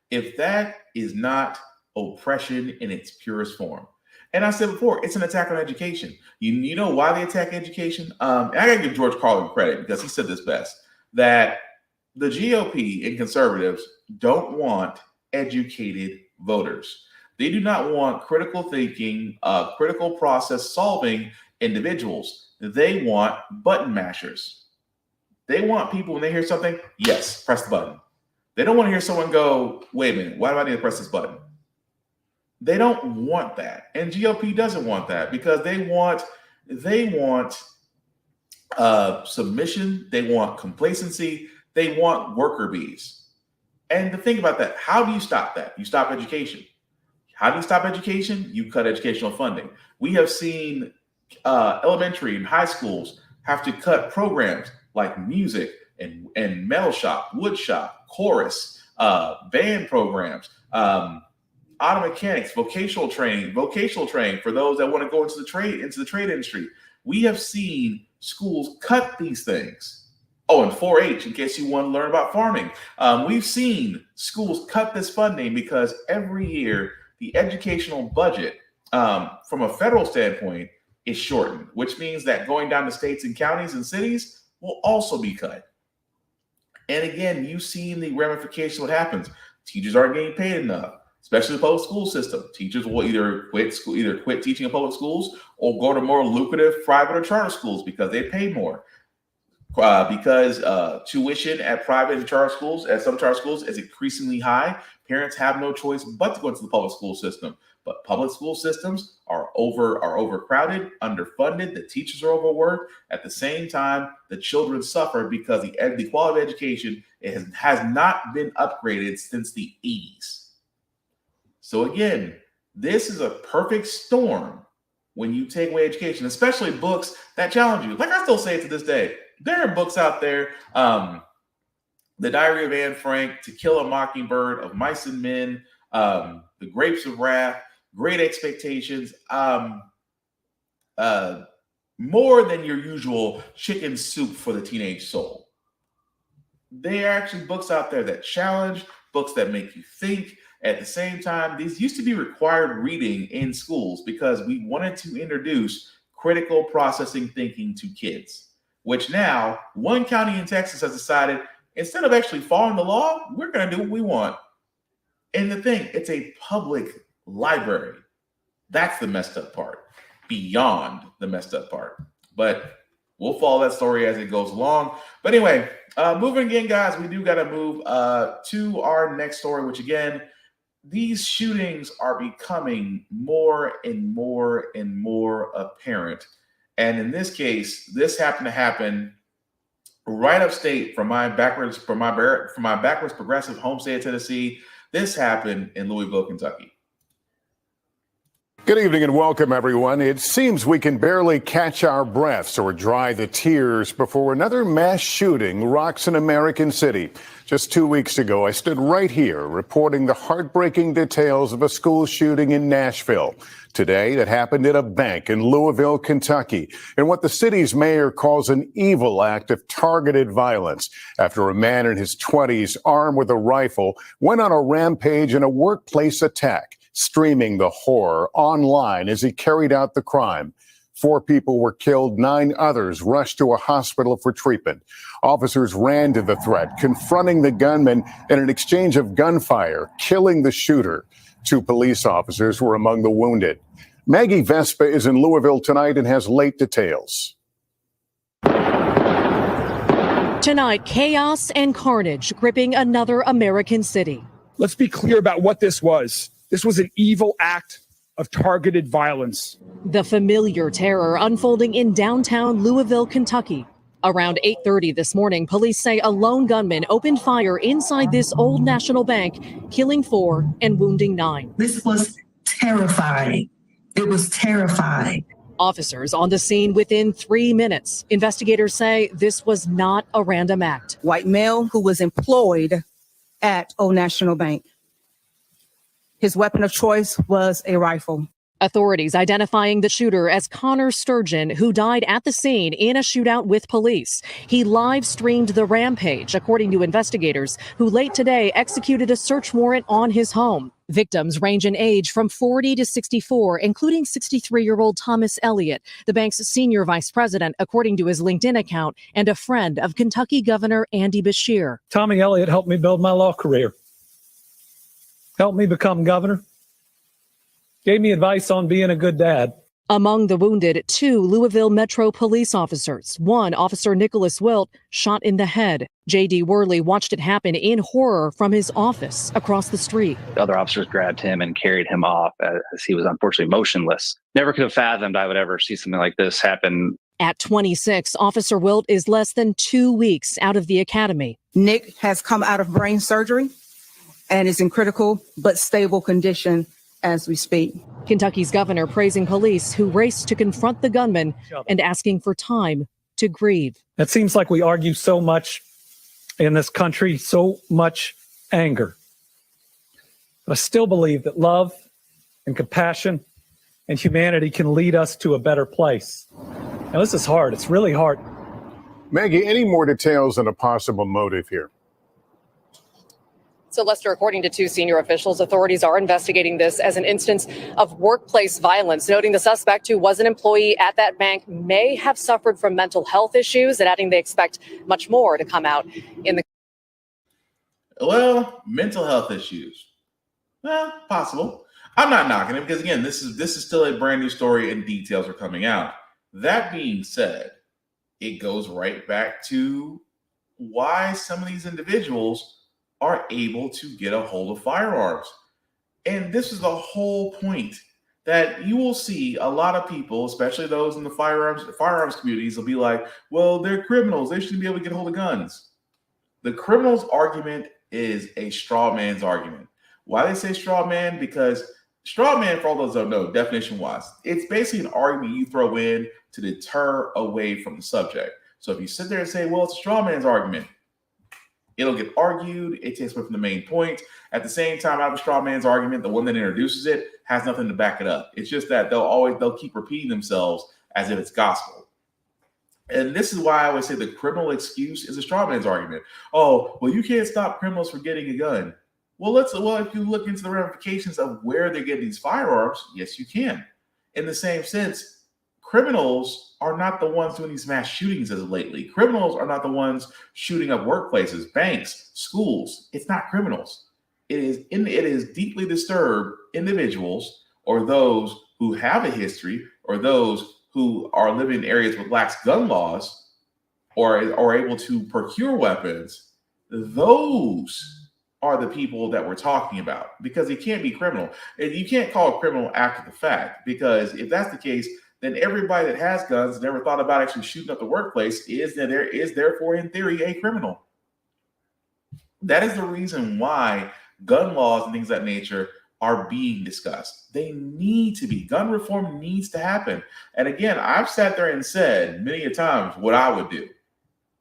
If that is not oppression in its purest form. And I said before, it's an attack on education. You know why they attack education? I gotta give George Carlin credit because he said this best, that the GOP and conservatives don't want educated voters. They do not want critical thinking, critical process solving individuals. They want button mashers. They want people, when they hear something, yes, press the button. They don't want to hear someone go, wait a minute, why do I need to press this button? They don't want that. And GOP doesn't want that because they want submission, they want complacency, they want worker bees. And to think about that, how do you stop that? You stop education. How do you stop education? You cut educational funding. We have seen elementary and high schools have to cut programs like music and metal shop, wood shop, chorus, band programs, auto mechanics, vocational training for those that want to go into the trade industry. We have seen schools cut these things. Oh, and 4-H, in case you want to learn about farming. We've seen schools cut this funding because every year the educational budget from a federal standpoint is shortened, which means that going down to states and counties and cities will also be cut. And again, you've seen the ramification of what happens. Teachers aren't getting paid enough, especially the public school system. Teachers will either quit teaching in public schools or go to more lucrative private or charter schools because they pay more. because tuition at private and charter schools, at some charter schools, is increasingly high. Parents have no choice but to go into the public school system. But public school systems are overcrowded, underfunded. The teachers are overworked. At the same time, the children suffer because the quality of education has not been upgraded since the 80s. So again, this is a perfect storm when you take away education, especially books that challenge you. Like I still say it to this day, there are books out there, The Diary of Anne Frank, To Kill a Mockingbird, Of Mice and Men, The Grapes of Wrath, Great Expectations, more than your usual chicken soup for the teenage soul. There are actually books out there that challenge, books that make you think. At the same time, these used to be required reading in schools because we wanted to introduce critical processing thinking to kids, which now one county in Texas has decided, instead of actually following the law, we're going to do what we want. And the thing, it's a public library. That's the messed up part, beyond the messed up part. But we'll follow that story as it goes along. But anyway, moving again, guys, we do got to move to our next story, which again, these shootings are becoming more and more and more apparent. And in this case, this happened to happen right upstate from my backwards progressive home state of Tennessee. This happened in Louisville, Kentucky. Good evening and welcome, everyone. It seems we can barely catch our breaths or dry the tears before another mass shooting rocks an American city. Just 2 weeks ago, I stood right here reporting the heartbreaking details of a school shooting in Nashville. Today, it happened at a bank in Louisville, Kentucky, in what the city's mayor calls an evil act of targeted violence after a man in his 20s, armed with a rifle, went on a rampage in a workplace attack, streaming the horror online as he carried out the crime. 4 people were killed, 9 others rushed to a hospital for treatment. Officers ran to the threat, confronting the gunman in an exchange of gunfire, killing the shooter. 2 police officers were among the wounded. Maggie Vespa is in Louisville tonight and has late details. Tonight, chaos and carnage gripping another American city. Let's be clear about what this was. This was an evil act of targeted violence. The familiar terror unfolding in downtown Louisville, Kentucky. Around 8:30 this morning, police say a lone gunman opened fire inside this Old National Bank, killing 4 and wounding 9. This was terrifying. It was terrifying. Officers on the scene within 3 minutes. Investigators say this was not a random act. White male who was employed at Old National Bank. His weapon of choice was a rifle. Authorities identifying the shooter as Connor Sturgeon, who died at the scene in a shootout with police. He live streamed the rampage, according to investigators, who late today executed a search warrant on his home. Victims range in age from 40 to 64, including 63-year-old Thomas Elliott, the bank's senior vice president, according to his LinkedIn account, and a friend of Kentucky Governor Andy Beshear. Tommy Elliott helped me build my law career, helped me become governor, gave me advice on being a good dad. Among the wounded, 2 Louisville Metro police officers. 1, Officer Nicholas Wilt, shot in the head. J.D. Worley watched it happen in horror from his office across the street. The other officers grabbed him and carried him off as he was unfortunately motionless. Never could have fathomed I would ever see something like this happen. At 26, Officer Wilt is less than 2 weeks out of the academy. Nick has come out of brain surgery and is in critical but stable condition as we speak. Kentucky's governor praising police who raced to confront the gunman and asking for time to grieve. It seems like we argue so much in this country, so much anger. But I still believe that love and compassion and humanity can lead us to a better place. Now, this is hard. It's really hard. Maggie, any more details on a possible motive here? So, Lester, according to 2 senior officials, authorities are investigating this as an instance of workplace violence, noting the suspect, who was an employee at that bank, may have suffered from mental health issues, and adding they expect much more to come out in the. Well, mental health issues. Well, possible. I'm not knocking it because, again, this is still a brand new story and details are coming out. That being said, it goes right back to why some of these individuals are able to get a hold of firearms. And this is the whole point, that you will see a lot of people, especially those in the firearms communities, will be like, well, they're criminals. They shouldn't be able to get hold of guns. The criminals argument is a straw man's argument. Why they say straw man? Because straw man, for all those that don't know, definition wise, it's basically an argument you throw in to deter away from the subject. So if you sit there and say, well, it's a straw man's argument, it'll get argued. It takes away from the main point. At the same time, I have a straw man's argument. The one that introduces it has nothing to back it up. It's just that they'll keep repeating themselves as if it's gospel. And this is why I always say the criminal excuse is a straw man's argument. Oh, well, you can't stop criminals from getting a gun. Well, if you look into the ramifications of where they're getting these firearms, yes, you can. In the same sense, criminals are not the ones doing these mass shootings as of lately. Criminals are not the ones shooting up workplaces, banks, schools. It's not criminals. It is deeply disturbed individuals, or those who have a history, or those who are living in areas with lax gun laws, or are able to procure weapons. Those are the people that we're talking about, because it can't be criminal. You can't call it criminal after the fact, because if that's the case, then everybody that has guns never thought about actually shooting up the workplace is therefore in theory a criminal. That is the reason why gun laws and things of that nature are being discussed. They need to be. Gun reform needs to happen. And again, I've sat there and said many a times what I would do.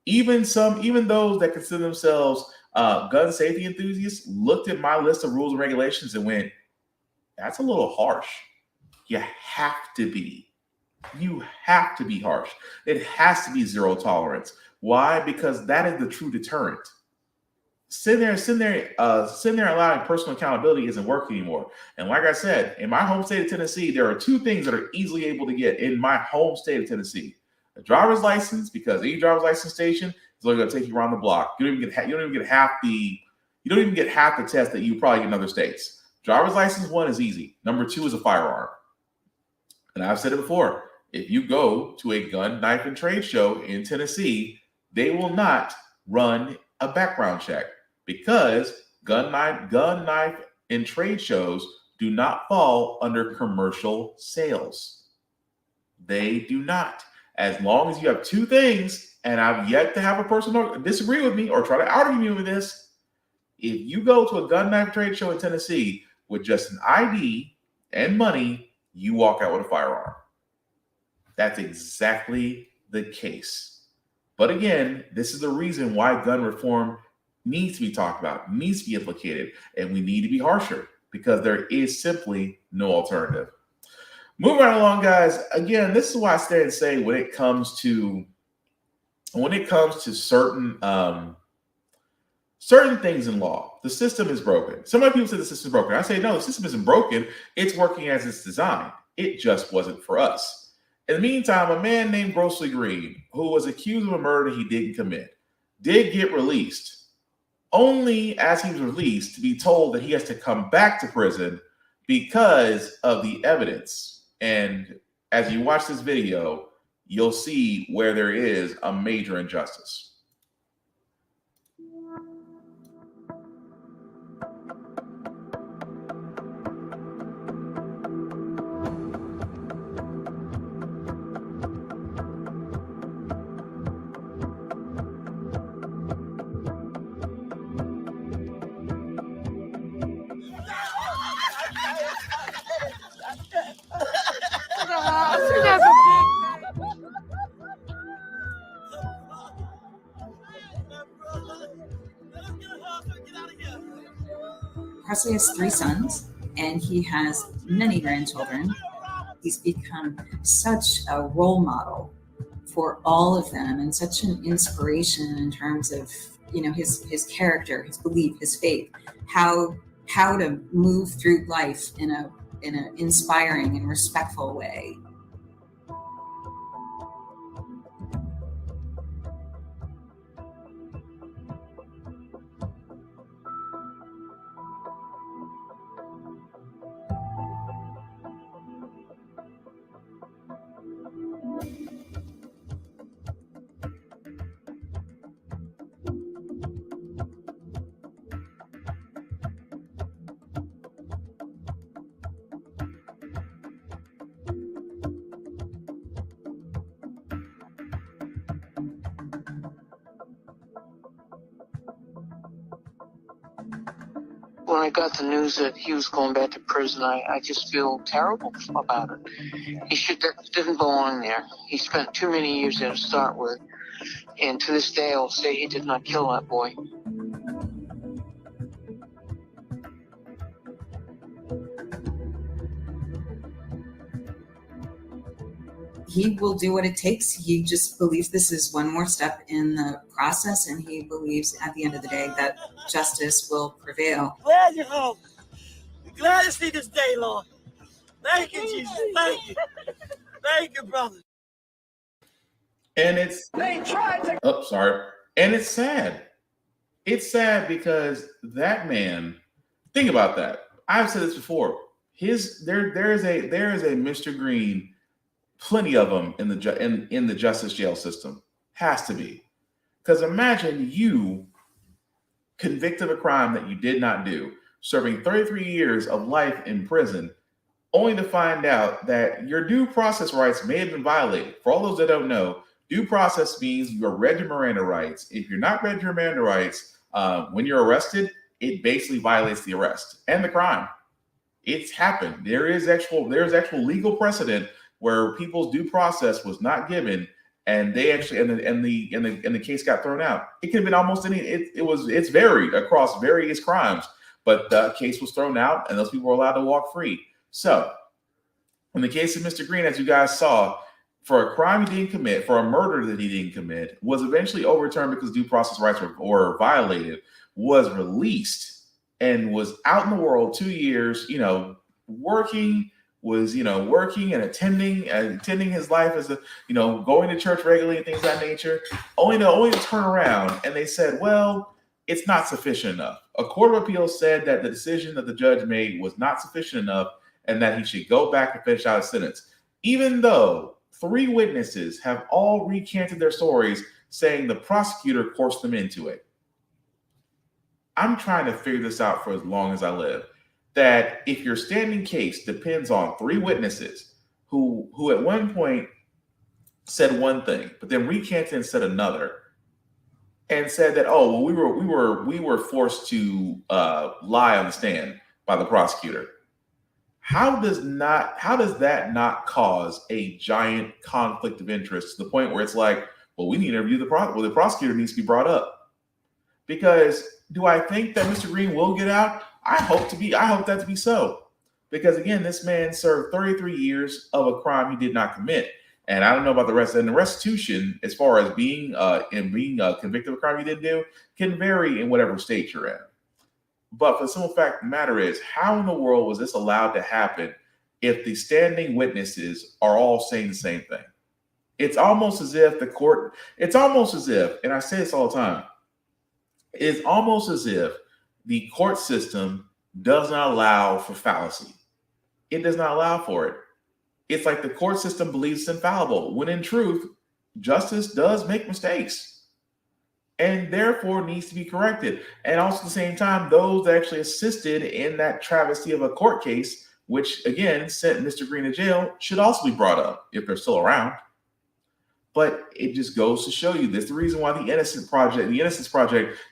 Even those that consider themselves gun safety enthusiasts looked at my list of rules and regulations and went, that's a little harsh. You have to be. You have to be harsh. It has to be zero tolerance. Why? Because that is the true deterrent. Sitting there allowing personal accountability isn't working anymore. And like I said, in my home state of Tennessee, there are two things that are easily able to get in my home state of Tennessee: a driver's license, because any driver's license station is only going to take you around the block. You don't even get half the test that you probably get in other states. Driver's license, one, is easy. Number two is a firearm. And I've said it before. If you go to a gun, knife, and trade show in Tennessee, they will not run a background check, because gun, knife, and trade shows do not fall under commercial sales. They do not. As long as you have two things, and I've yet to have a person disagree with me or try to argue me with this, if you go to a gun, knife, trade show in Tennessee with just an ID and money, you walk out with a firearm. That's exactly the case. But again, this is the reason why gun reform needs to be talked about, needs to be implicated, and we need to be harsher, because there is simply no alternative. Moving right along, guys. Again, this is why I stand and say when it comes to certain things in law, the system is broken. Some people say the system is broken. I say no, the system isn't broken. It's working as it's designed. It just wasn't for us. In the meantime, a man named Grossly Green, who was accused of a murder he didn't commit, did get released, only as he was released to be told that he has to come back to prison because of the evidence. And as you watch this video, you'll see where there is a major injustice. Presley has 3 sons, and he has many grandchildren. He's become such a role model for all of them, and such an inspiration in terms of, his character, his belief, his faith, how to move through life in an inspiring and respectful way. when I got the news that he was going back to prison, I just feel terrible about it. He didn't belong there. He spent too many years there to start with. And to this day, I'll say he did not kill that boy. He will do what it takes. He just believes this is one more step in the process, and he believes at the end of the day that justice will prevail. Glad you're home. Glad to see this day, Lord. Thank you, Jesus. Thank you. Thank you, brother. And it's And it's sad. It's sad because that man, think about that. I've said this before. There is a Mr. Green, plenty of them in the justice jail system. Has to be. Because imagine you convicted of a crime that you did not do, serving 33 years of life in prison, only to find out that your due process rights may have been violated. For all those that don't know, due process means you are read your Miranda rights. If you're not read your Miranda rights, when you're arrested, it basically violates the arrest and the crime. It's happened. There's actual legal precedent where people's due process was not given, and they actually and the case got thrown out. It could have been almost any. It's varied across various crimes, but the case was thrown out, and those people were allowed to walk free. So, in the case of Mr. Green, as you guys saw, for a crime he didn't commit, for a murder that he didn't commit, was eventually overturned because due process rights were violated, was released, and was out in the world 2 years, working and attending his life as going to church regularly and things of that nature, only to turn around and they said, well, it's not sufficient enough. A court of appeals said that the decision that the judge made was not sufficient enough and that he should go back and finish out his sentence, even though 3 witnesses have all recanted their stories saying the prosecutor forced them into it. I'm trying to figure this out for as long as I live. That if your standing case depends on 3 witnesses who at one point said one thing, but then recanted and said another, and said that, oh, well, we were forced to lie on the stand by the prosecutor. How does that not cause a giant conflict of interest to the point where it's like, well, we need to interview the prosecutor needs to be brought up? Because do I think that Mr. Green will get out? I hope that to be so. Because again, this man served 33 years of a crime he did not commit. And I don't know about the rest. And the restitution, as far as being convicted of a crime you didn't do, can vary in whatever state you're in. But for the simple fact of the matter is, how in the world was this allowed to happen if the standing witnesses are all saying the same thing? It's almost as if and I say this all the time, it's almost as if the court system does not allow for fallacy. It does not allow for it. It's like the court system believes it's infallible, when in truth, justice does make mistakes and therefore needs to be corrected. And also at the same time, those that actually assisted in that travesty of a court case, which again sent Mr. Green to jail, should also be brought up if they're still around. But it just goes to show you this: the reason why the Innocence Project,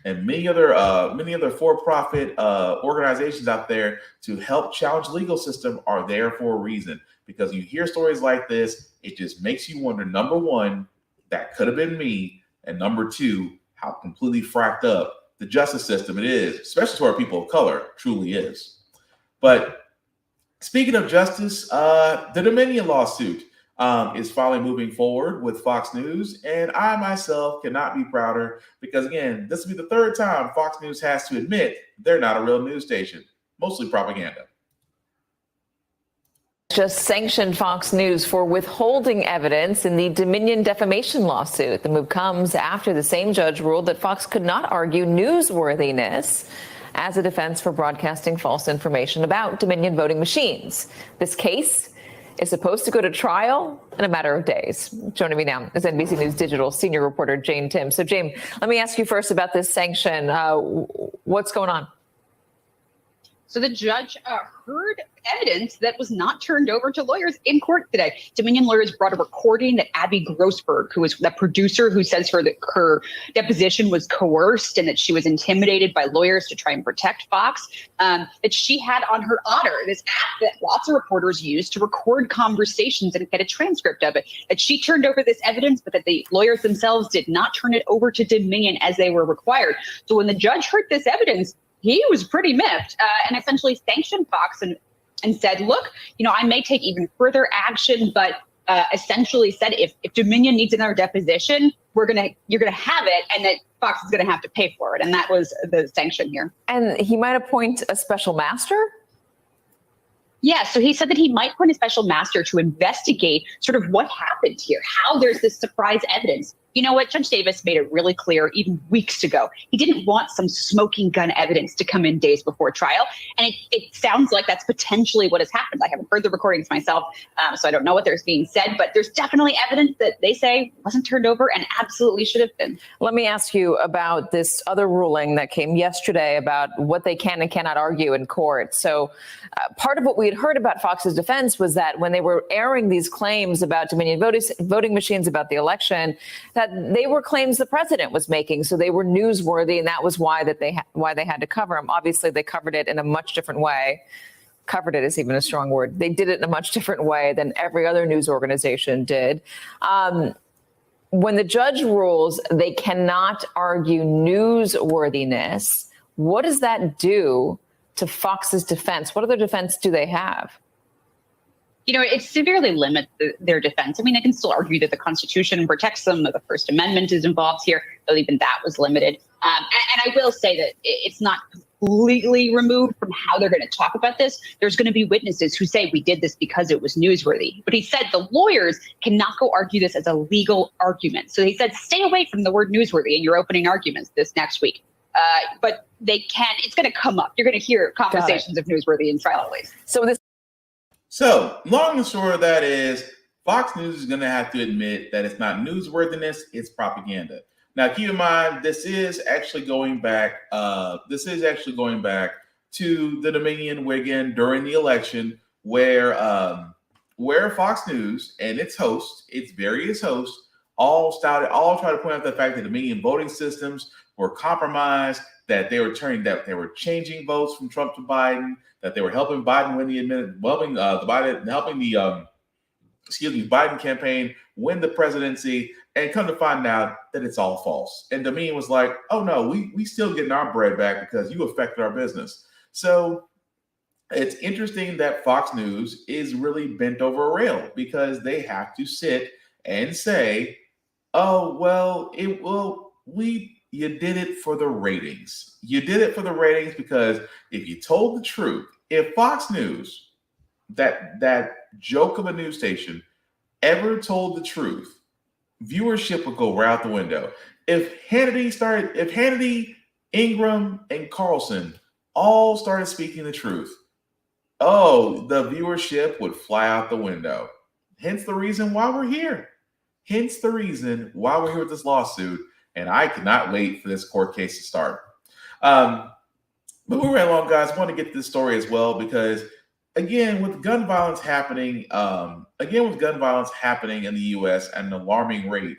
and many other for-profit organizations out there to help challenge the legal system are there for a reason. Because you hear stories like this, it just makes you wonder: number one, that could have been me, and number two, how completely fracked up the justice system it is, especially to our people of color, truly is. But speaking of justice, the Dominion lawsuit is finally moving forward with Fox News. And I myself cannot be prouder because, again, this will be the 3rd time Fox News has to admit they're not a real news station, mostly propaganda. Just sanctioned Fox News for withholding evidence in the Dominion defamation lawsuit. The move comes after the same judge ruled that Fox could not argue newsworthiness as a defense for broadcasting false information about Dominion voting machines. This case is supposed to go to trial in a matter of days. Joining me now is NBC News Digital senior reporter Jane Tim. So, Jane, let me ask you first about this sanction. What's going on? So the judge heard evidence that was not turned over to lawyers in court today. Dominion lawyers brought a recording that Abby Grossberg, who was the producer who says that her deposition was coerced and that she was intimidated by lawyers to try and protect Fox, that she had on her Otter, this app that lots of reporters use to record conversations and get a transcript of it, that she turned over this evidence, but that the lawyers themselves did not turn it over to Dominion as they were required. So when the judge heard this evidence, he was pretty miffed and essentially sanctioned Fox and said, look, I may take even further action, but essentially said if Dominion needs another deposition, you're gonna have it, and that Fox is gonna have to pay for it. And that was the sanction here. And he might appoint a special master? Yeah, so he said that he might appoint a special master to investigate sort of what happened here, how there's this surprise evidence. You know what? Judge Davis made it really clear even weeks ago. He didn't want some smoking gun evidence to come in days before trial. And it sounds like that's potentially what has happened. I haven't heard the recordings myself, so I don't know what there's being said, but there's definitely evidence that they say wasn't turned over and absolutely should have been. Let me ask you about this other ruling that came yesterday about what they can and cannot argue in court. So part of what we had heard about Fox's defense was that when they were airing these claims about Dominion voting machines, about the election, that they were claims the president was making, so they were newsworthy, and that was why they had to cover them. Obviously, they covered it in a much different way. Covered it is even a strong word. They did it in a much different way than every other news organization did. When the judge rules they cannot argue newsworthiness, what does that do to Fox's defense? What other defense do they have? It severely limits their defense. I mean, they can still argue that the Constitution protects them, that the First Amendment is involved here, though even that was limited. And I will say that it's not completely removed from how they're going to talk about this. There's going to be witnesses who say we did this because it was newsworthy. But he said the lawyers cannot go argue this as a legal argument. So he said, stay away from the word newsworthy in your opening arguments this next week. But they can, it's going to come up. You're going to hear conversations of newsworthy in trial at least. So, long and short of that is, Fox News is going to have to admit that it's not newsworthiness, it's propaganda. Now, keep in mind, this is actually going back to the Dominion Wigan during the election, where Fox News and its various hosts, all try to point out the fact that Dominion voting systems were compromised, that they were changing votes from Trump to Biden, that they were helping Biden win the Biden campaign win the presidency, and come to find out that it's all false. And Dominion was like, oh no, we still getting our bread back because you affected our business. So it's interesting that Fox News is really bent over a rail because they have to sit and say, oh, well, you did it for the ratings. You did it for the ratings because if you told the truth, if Fox News, that joke of a news station, ever told the truth, viewership would go right out the window. If Hannity, Ingram, and Carlson all started speaking the truth, the viewership would fly out the window. Hence the reason why we're here. Hence the reason why we're here with this lawsuit. And I cannot wait for this court case to start. But moving right along, guys, I want to get to this story as well because, again, with gun violence happening in the U.S. at an alarming rate,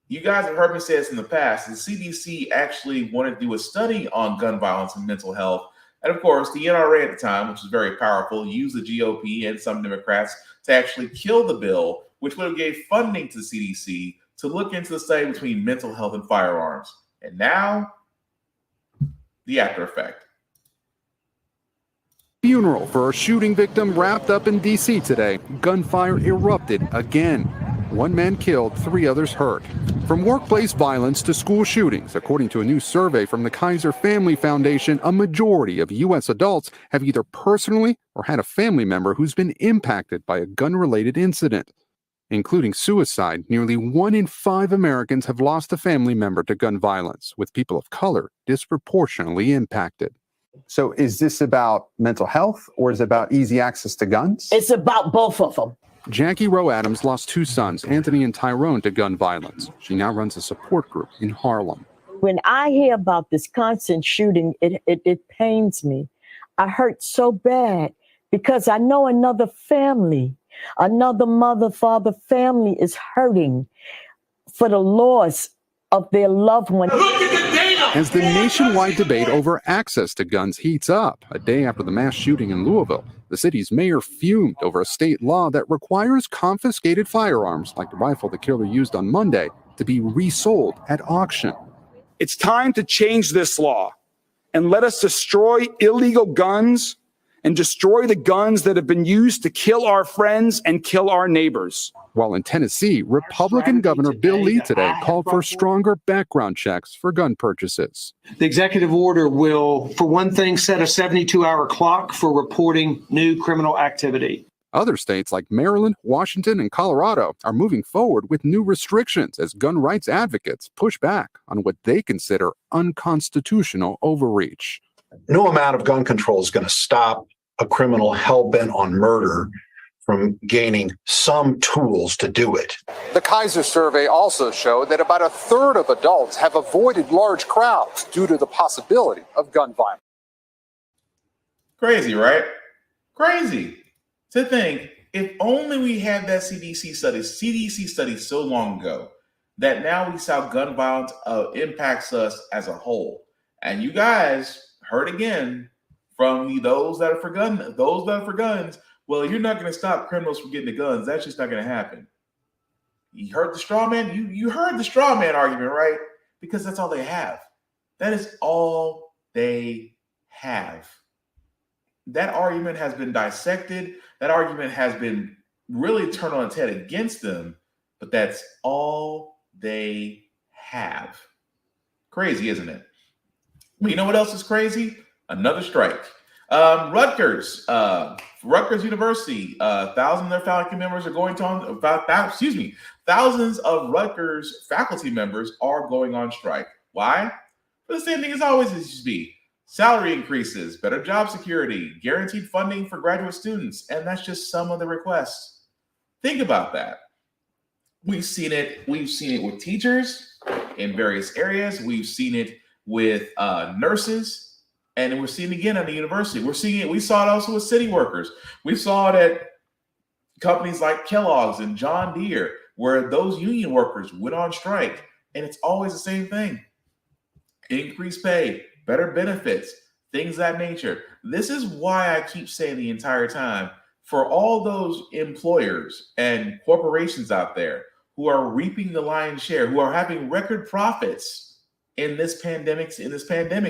you guys have heard me say this in the past. The CDC actually wanted to do a study on gun violence and mental health. And, of course, the NRA at the time, which was very powerful, used the GOP and some Democrats to actually kill the bill, which would have gave funding to the CDC to look into the study between mental health and firearms. And now, the after effect. Funeral for a shooting victim wrapped up in D.C. today. Gunfire erupted again. One man killed, 3 others hurt. From workplace violence to school shootings, according to a new survey from the Kaiser Family Foundation, a majority of U.S. adults have either personally or had a family member who's been impacted by a gun-related incident. Including suicide, nearly 1 in 5 Americans have lost a family member to gun violence, with people of color disproportionately impacted. So is this about mental health or is it about easy access to guns? It's about both of them. Jackie Rowe Adams lost 2 sons, Anthony and Tyrone, to gun violence. She now runs a support group in Harlem. When I hear about this constant shooting, it pains me. I hurt so bad because I know another family, another mother, father family is hurting for the loss of their loved one. As the nationwide debate over access to guns heats up, a day after the mass shooting in Louisville, the city's mayor fumed over a state law that requires confiscated firearms, like the rifle the killer used on Monday, to be resold at auction. It's time to change this law and let us destroy illegal guns and destroy the guns that have been used to kill our friends and kill our neighbors. While in Tennessee, Republican Governor Bill Lee today called for stronger background checks for gun purchases. The executive order will, for one thing, set a 72-hour clock for reporting new criminal activity. Other states like Maryland, Washington, and Colorado are moving forward with new restrictions as gun rights advocates push back on what they consider unconstitutional overreach. No amount of gun control is going to stop a criminal hell-bent on murder from gaining some tools to do it. The Kaiser survey also showed that about a third of adults have avoided large crowds due to the possibility of gun violence. Crazy, right? Crazy. To think, if only we had that CDC study so long ago, that now we saw gun violence impacts us as a whole. And you guys heard again from those that are for guns. Well, you're not going to stop criminals from getting the guns. That's just not going to happen. You heard the straw man. You heard the straw man argument, right? Because that's all they have. That is all they have. That argument has been dissected. That argument has been really turned on its head against them, but that's all they have. Crazy, isn't it? Well, you know what else is crazy? Another strike. Rutgers University, thousands of their faculty members are going to thousands of Rutgers faculty members are going on strike. Why? For the same thing as always it used to be. Salary increases, better job security, guaranteed funding for graduate students, and that's just some of the requests. Think about that. We've seen it with teachers in various areas. We've seen it with nurses. And we're seeing it again at the university. We saw it also with city workers. We saw it at companies like Kellogg's and John Deere, where those union workers went on strike. And it's always the same thing. Increased pay, better benefits, things of that nature. This is why I keep saying the entire time, for all those employers and corporations out there who are reaping the lion's share, who are having record profits in this pandemic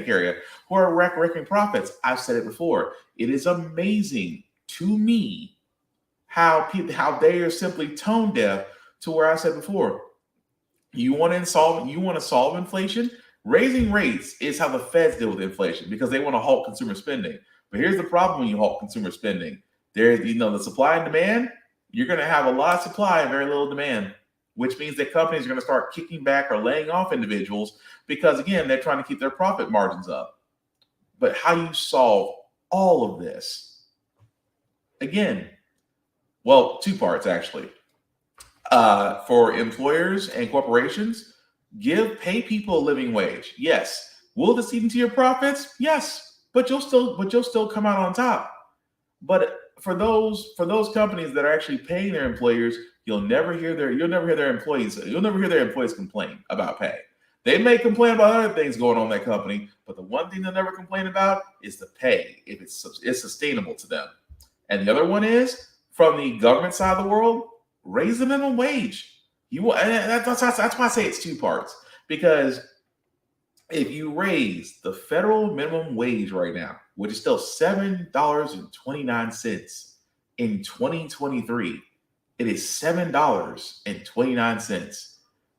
area, who are record profits. I've said it before. It is amazing to me how they are simply tone deaf to where I said before. You want to solve inflation? Raising rates is how the Feds deal with inflation because they want to halt consumer spending. But here's the problem when you halt consumer spending. There's the supply and demand. You're going to have a lot of supply and very little demand, which means that companies are going to start kicking back or laying off individuals because, again, they're trying to keep their profit margins up. But how you solve all of this? Again, well, two parts, actually. For employers and corporations, pay people a living wage. Yes. Will this eat into your profits? Yes. But you'll still come out on top. But for those companies that are actually paying their employers, you'll never hear their employees complain about pay. They may complain about other things going on in that company, but the one thing they'll never complain about is the pay, if it's sustainable to them. And the other one is, from the government side of the world, raise the minimum wage. That's why I say it's two parts. Because if you raise the federal minimum wage right now, which is still $7.29 in 2023, it is $7.29.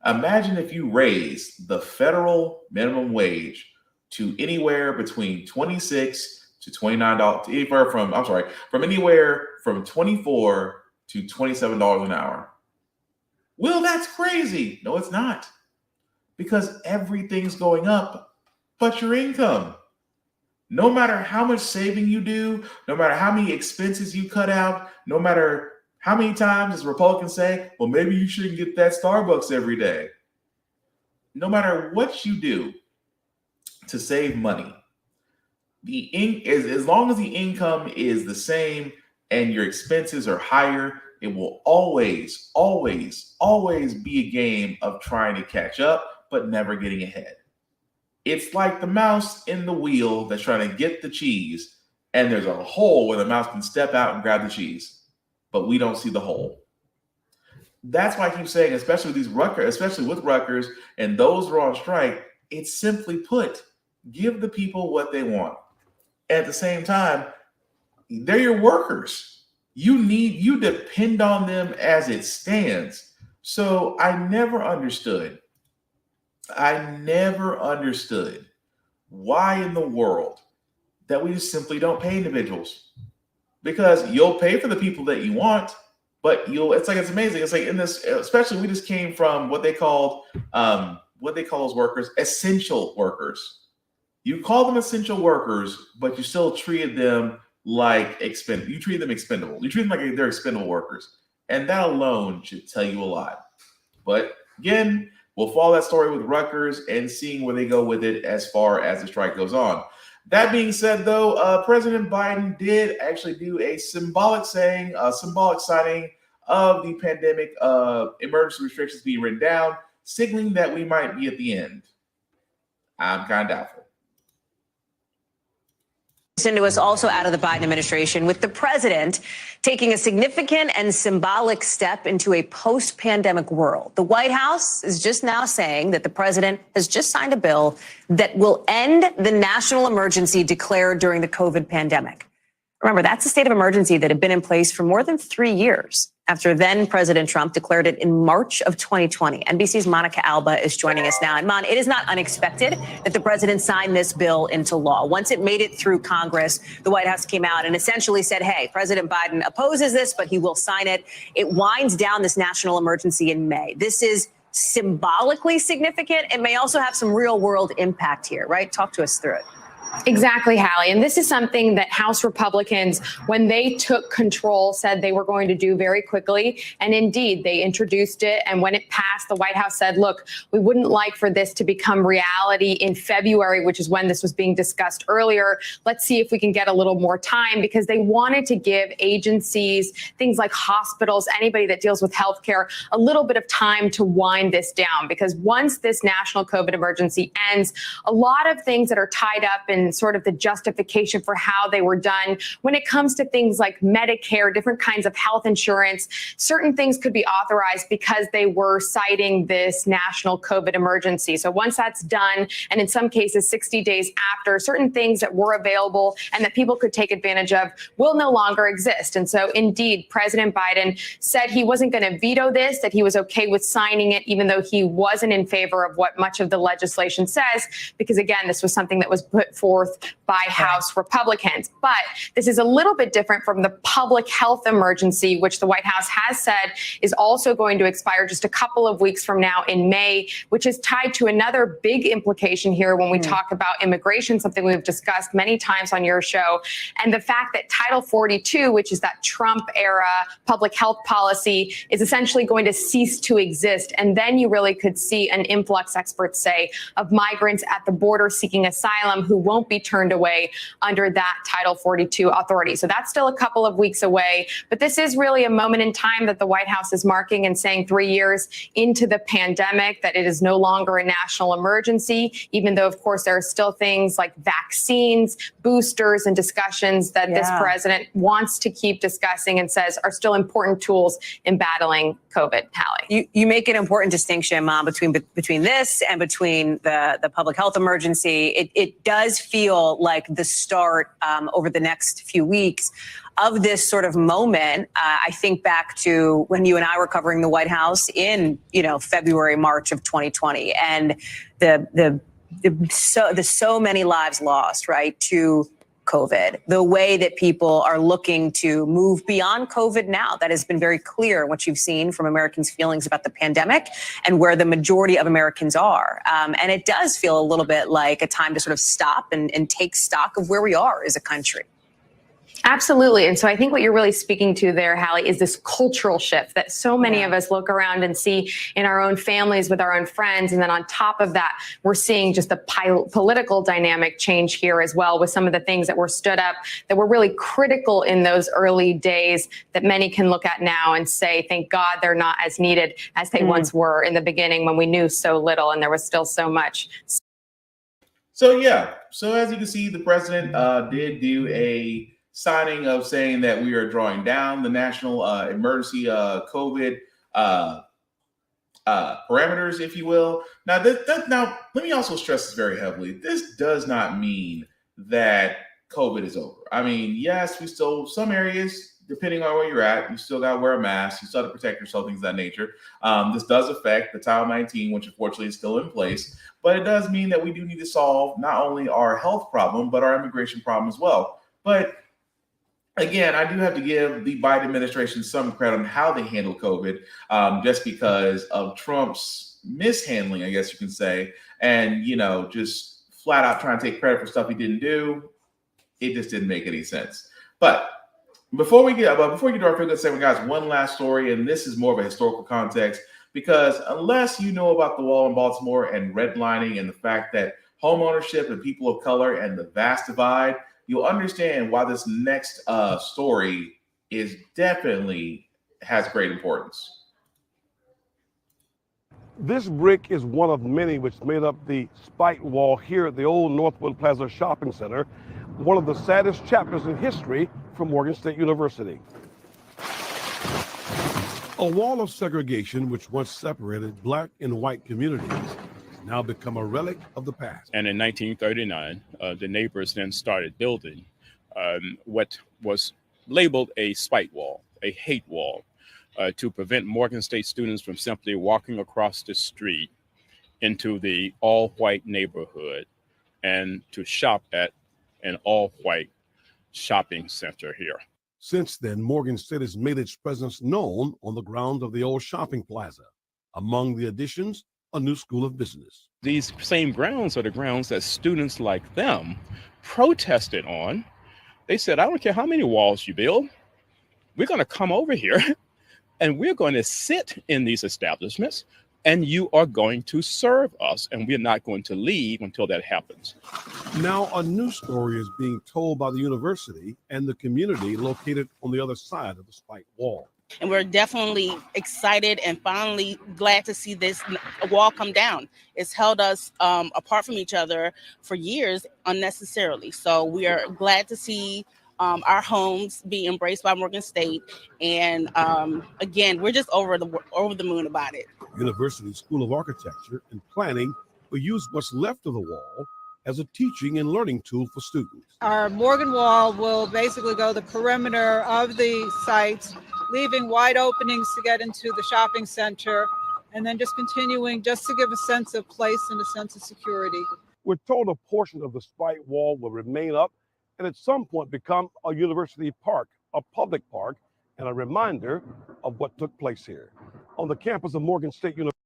Imagine if you raise the federal minimum wage to anywhere between $26 to $29, from anywhere from $24 to $27 an hour. Well, that's crazy. No, it's not. Because everything's going up but your income. No matter how much saving you do, no matter how many expenses you cut out, no matter how many times does Republicans say, well, maybe you shouldn't get that Starbucks every day? No matter what you do to save money, as long as the income is the same and your expenses are higher, it will always, always, always be a game of trying to catch up, but never getting ahead. It's like the mouse in the wheel that's trying to get the cheese, and there's a hole where the mouse can step out and grab the cheese, but we don't see the hole. That's why I keep saying, especially with Rutgers and those who are on strike, it's simply put, give the people what they want. At the same time, they're your workers. You depend on them as it stands. So I never understood why in the world that we just simply don't pay individuals. Because you'll pay for the people that you want, but it's amazing. It's like in this, especially we just came from what they call those workers, essential workers. You call them essential workers, but you still treated them like expendable. You treat them expendable. You treat them like they're expendable workers. And that alone should tell you a lot. But again, we'll follow that story with Rutgers and seeing where they go with it as far as the strike goes on. That being said, though, President Biden did actually do a symbolic signing of the pandemic emergency restrictions being written down, signaling that we might be at the end. I'm kind of doubtful. Into us also out of the Biden administration, with the president taking a significant and symbolic step into a post-pandemic world. The White House is just now saying that the president has just signed a bill that will end the national emergency declared during the COVID pandemic. Remember, that's a state of emergency that had been in place for more than 3 years after then President Trump declared it in March of 2020. NBC's Monica Alba is joining us now. And Mon, it is not unexpected that the president signed this bill into law. Once it made it through Congress, the White House came out and essentially said, hey, President Biden opposes this, but he will sign it. It winds down this national emergency in May. This is symbolically significant. It may also have some real world impact here, right? Talk to us through it. Exactly, Hallie. And this is something that House Republicans, when they took control, said they were going to do very quickly. And indeed, they introduced it. And when it passed, the White House said, look, we wouldn't like for this to become reality in February, which is when this was being discussed earlier. Let's see if we can get a little more time, because they wanted to give agencies, things like hospitals, anybody that deals with healthcare, a little bit of time to wind this down. Because once this national COVID emergency ends, a lot of things that are tied up in sort of the justification for how they were done. When it comes to things like Medicare, different kinds of health insurance, certain things could be authorized because they were citing this national COVID emergency. So once that's done, and in some cases 60 days after, certain things that were available and that people could take advantage of will no longer exist. And so indeed, President Biden said he wasn't going to veto this, that he was okay with signing it, even though he wasn't in favor of what much of the legislation says, because again, this was something that was put forth by House Republicans. But this is a little bit different from the public health emergency, which the White House has said is also going to expire just a couple of weeks from now in May, which is tied to another big implication here when we talk about immigration, something we've discussed many times on your show, and the fact that Title 42, which is that Trump era public health policy, is essentially going to cease to exist. And then you really could see an influx, experts say, of migrants at the border seeking asylum who won't be turned away under that Title 42 authority. So that's still a couple of weeks away. But this is really a moment in time that the White House is marking and saying 3 years into the pandemic that it is no longer a national emergency, even though, of course, there are still things like vaccines, boosters, and discussions that this president wants to keep discussing and says are still important tools in battling COVID. Hallie. You make an important distinction, Mom, between this and between the public health emergency. It does feel like the start over the next few weeks of this sort of moment. I think back to when you and I were covering the White House in, February, March of 2020, and the so many lives lost, right, to COVID, the way that people are looking to move beyond COVID now. That has been very clear, what you've seen from Americans' feelings about the pandemic and where the majority of Americans are. And it does feel a little bit like a time to sort of stop and take stock of where we are as a country. Absolutely. And so I think what you're really speaking to there, Hallie, is this cultural shift that so many of us look around and see in our own families with our own friends. And then on top of that, we're seeing just the political dynamic change here as well with some of the things that were stood up that were really critical in those early days that many can look at now and say, thank God they're not as needed as they once were in the beginning when we knew so little and there was still so much. So, yeah. So as you can see, the president did do a signing of saying that we are drawing down the national emergency COVID parameters, if you will. Now, now, let me also stress this very heavily. This does not mean that COVID is over. I mean, yes, we still, some areas, depending on where you're at, you still got to wear a mask. You still have to protect yourself, things of that nature. This does affect the Title 19, which unfortunately is still in place. But it does mean that we do need to solve not only our health problem, but our immigration problem as well. But again, I do have to give the Biden administration some credit on how they handled COVID, just because of Trump's mishandling, I guess you can say, and just flat out trying to take credit for stuff he didn't do. It just didn't make any sense. But before we get to our feel good segment, guys, one last story, and this is more of a historical context, because unless you know about the wall in Baltimore and redlining and the fact that home ownership and people of color and the vast divide, you'll understand why this next story is definitely has great importance. This brick is one of many which made up the spike wall here at the old Northwood Plaza Shopping Center, one of the saddest chapters in history for Morgan State University. A wall of segregation which once separated black and white communities has now become a relic of the past. And in 1939, the neighbors then started building what was labeled a spite wall, a hate wall, to prevent Morgan State students from simply walking across the street into the all-white neighborhood and to shop at an all-white shopping center here. Since then, Morgan State has made its presence known on the grounds of the old shopping plaza. Among the additions, a new school of business. These same grounds are the grounds that students like them protested on. They said, I don't care how many walls you build, we're going to come over here and we're going to sit in these establishments and you are going to serve us and we're not going to leave until that happens. Now a new story is being told by the university and the community located on the other side of the spike wall. And we're definitely excited and finally glad to see this wall come down. It's held us apart from each other for years unnecessarily. So we are glad to see our homes be embraced by Morgan State. And again, we're just over the moon about it. University School of Architecture and Planning will use what's left of the wall as a teaching and learning tool for students. Our Morgan Wall will basically go the perimeter of the site, leaving wide openings to get into the shopping center, and then just continuing just to give a sense of place and a sense of security. We're told a portion of the spike wall will remain up and at some point become a university park, a public park, and a reminder of what took place here on the campus of Morgan State University.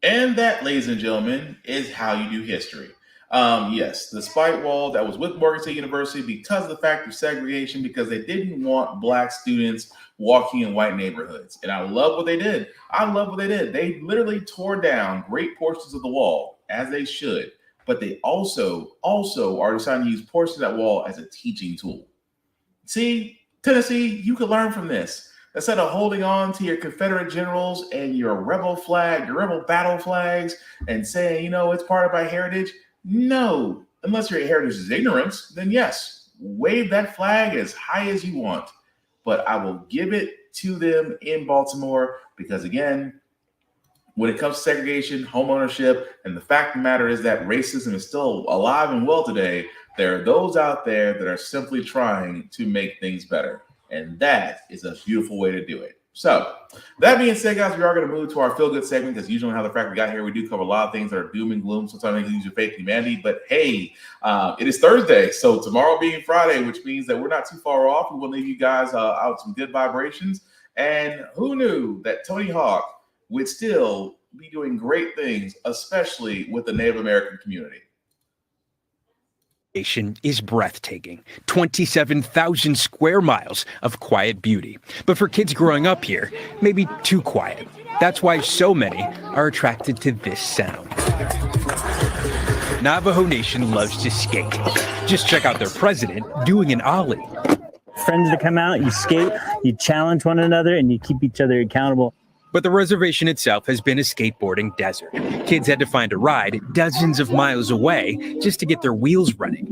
And that, ladies and gentlemen, is how you do history. Yes, the spike wall that was with Morgan State University because of the fact of segregation, because they didn't want black students walking in white neighborhoods. And I love what they did. They literally tore down great portions of the wall, as they should. But they also are deciding to use portions of that wall as a teaching tool. See, Tennessee, you can learn from this. Instead of holding on to your Confederate generals and your rebel flag, your rebel battle flags, and saying, it's part of my heritage. No, unless your heritage is ignorance, then yes, wave that flag as high as you want. But I will give it to them in Baltimore because, again, when it comes to segregation, home ownership, and the fact of the matter is that racism is still alive and well today, there are those out there that are simply trying to make things better. And that is a beautiful way to do it. So that being said, guys, we are going to move to our feel good segment because usually how the fact we got here, we do cover a lot of things that are doom and gloom. Sometimes we use your faith in humanity, but hey, it is Thursday. So tomorrow being Friday, which means that we're not too far off. We will leave you guys out some good vibrations. And who knew that Tony Hawk would still be doing great things, especially with the Native American community. is breathtaking. 27,000 square miles of quiet beauty. But for kids growing up here, maybe too quiet. That's why so many are attracted to this sound. Navajo Nation loves to skate. Just check out their president doing an ollie. Friends to come out, you skate, you challenge one another, and you keep each other accountable. But the reservation itself has been a skateboarding desert. Kids had to find a ride dozens of miles away just to get their wheels running.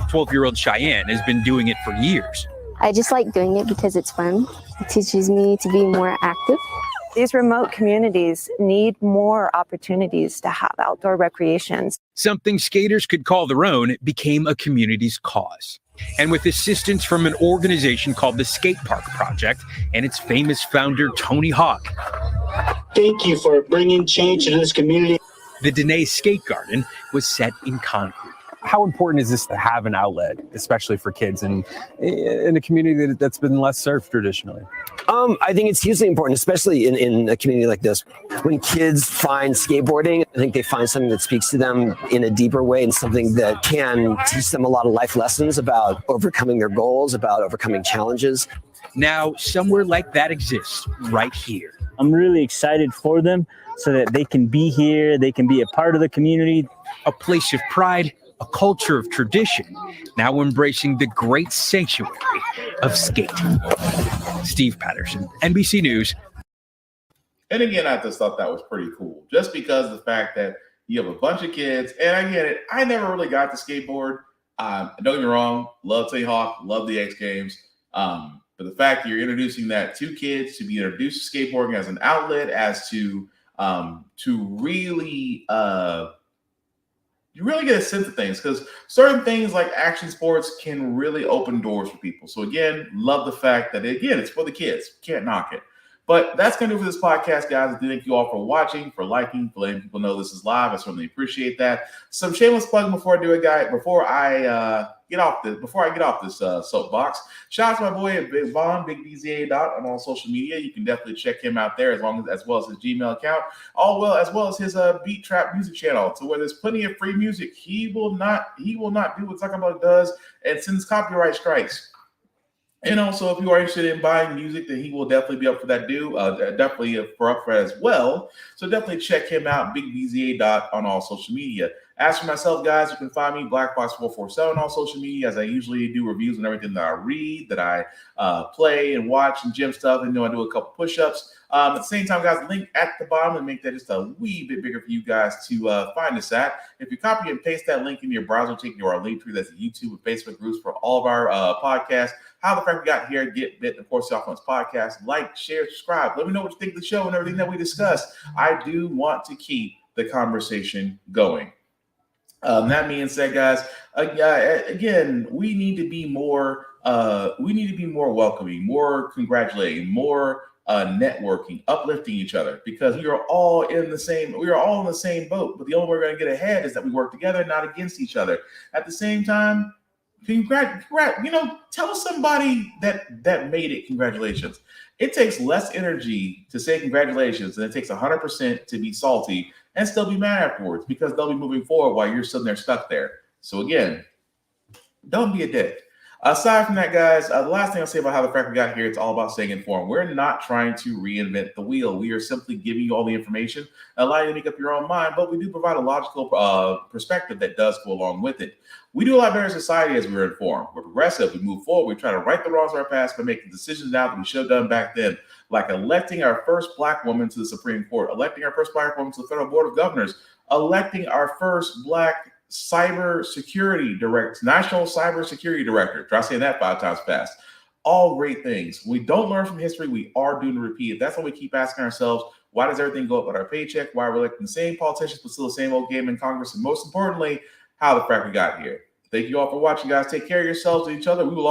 12-year-old Cheyenne has been doing it for years. I just like doing it because it's fun. It teaches me to be more active. These remote communities need more opportunities to have outdoor recreations. Something skaters could call their own became a community's cause. And with assistance from an organization called the Skate Park Project and its famous founder, Tony Hawk. Thank you for bringing change to this community. The Dene Skate Garden was set in concrete. How important is this to have an outlet, especially for kids in a community that's been less served traditionally? I think it's hugely important, especially in a community like this. When kids find skateboarding, I think they find something that speaks to them in a deeper way and something that can teach them a lot of life lessons about overcoming their goals, about overcoming challenges. Now, somewhere like that exists right here. I'm really excited for them so that they can be here, they can be a part of the community. A place of pride, a culture of tradition, now embracing the great sanctuary of skate. Steve Patterson, NBC News. And again, I just thought that was pretty cool, just because of the fact that you have a bunch of kids, and I get it. I never really got to skateboard. Don't get me wrong, love Tony Hawk, love the X Games. But the fact that you're introducing that to kids to be introduced to skateboarding as an outlet, as to really you really get a sense of things, because certain things like action sports can really open doors for people. So again, love the fact that, again, it's for the kids. Can't knock it. But that's going to do for this podcast, guys. Thank you all for watching, for liking, for letting people know this is live. I certainly appreciate that. Some shameless plug before I do it, guys. Before I get off this soapbox. Shout out to my boy Big Vaughn, Big BZA Dot, on all social media. You can definitely check him out there, as well as his Gmail account, as well as his Beat Trap music channel. So where there's plenty of free music, he will not do what Zuckerberg does and sends copyright strikes. And also, if you are interested in buying music, then he will definitely be up for that definitely up for that as well. So definitely check him out, Big BZA Dot, on all social media. As for myself, guys, you can find me BlackBox447 on all social media, as I usually do reviews on everything that I read, that I play and watch and gym stuff, and I do a couple push-ups. At the same time, guys, link at the bottom and make that just a wee bit bigger for you guys to find us at. If you copy and paste that link into your browser, take you to our link tree. That's YouTube and Facebook groups for all of our podcasts. How the Frack We Got Here, Get Bit, and of course, the Offense Podcast. Like, share, subscribe. Let me know what you think of the show and everything that we discussed. I do want to keep the conversation going. That being said, guys, again, we need to be more welcoming, more congratulating, more networking, uplifting each other, because we are all in the same boat. But the only way we're going to get ahead is that we work together, not against each other. At the same time, tell somebody that made it congratulations. It takes less energy to say congratulations than it takes 100% to be salty and still be mad afterwards, because they'll be moving forward while you're sitting there stuck there. So again, don't be a dick. Aside from that, guys, the last thing I'll say about how the Frack We Got Here, it's all about staying informed. We're not trying to reinvent the wheel. We are simply giving you all the information, allowing you to make up your own mind, but we do provide a logical perspective that does go along with it. We do a lot better in society as we're informed. We're progressive. We move forward. We try to right the wrongs of our past by making decisions now that we should have done back then, like electing our first Black woman to the Supreme Court, electing our first Black woman to the Federal Board of Governors, electing our first Black national cybersecurity director. Try saying that 5 times fast. All great things. We don't learn from history. We are doomed to repeat it. That's why we keep asking ourselves, why does everything go up with our paycheck? Why are we electing the same politicians, but still the same old game in Congress? And most importantly, how the Frack We Got Here. Thank you all for watching, guys. Take care of yourselves and each other. We will all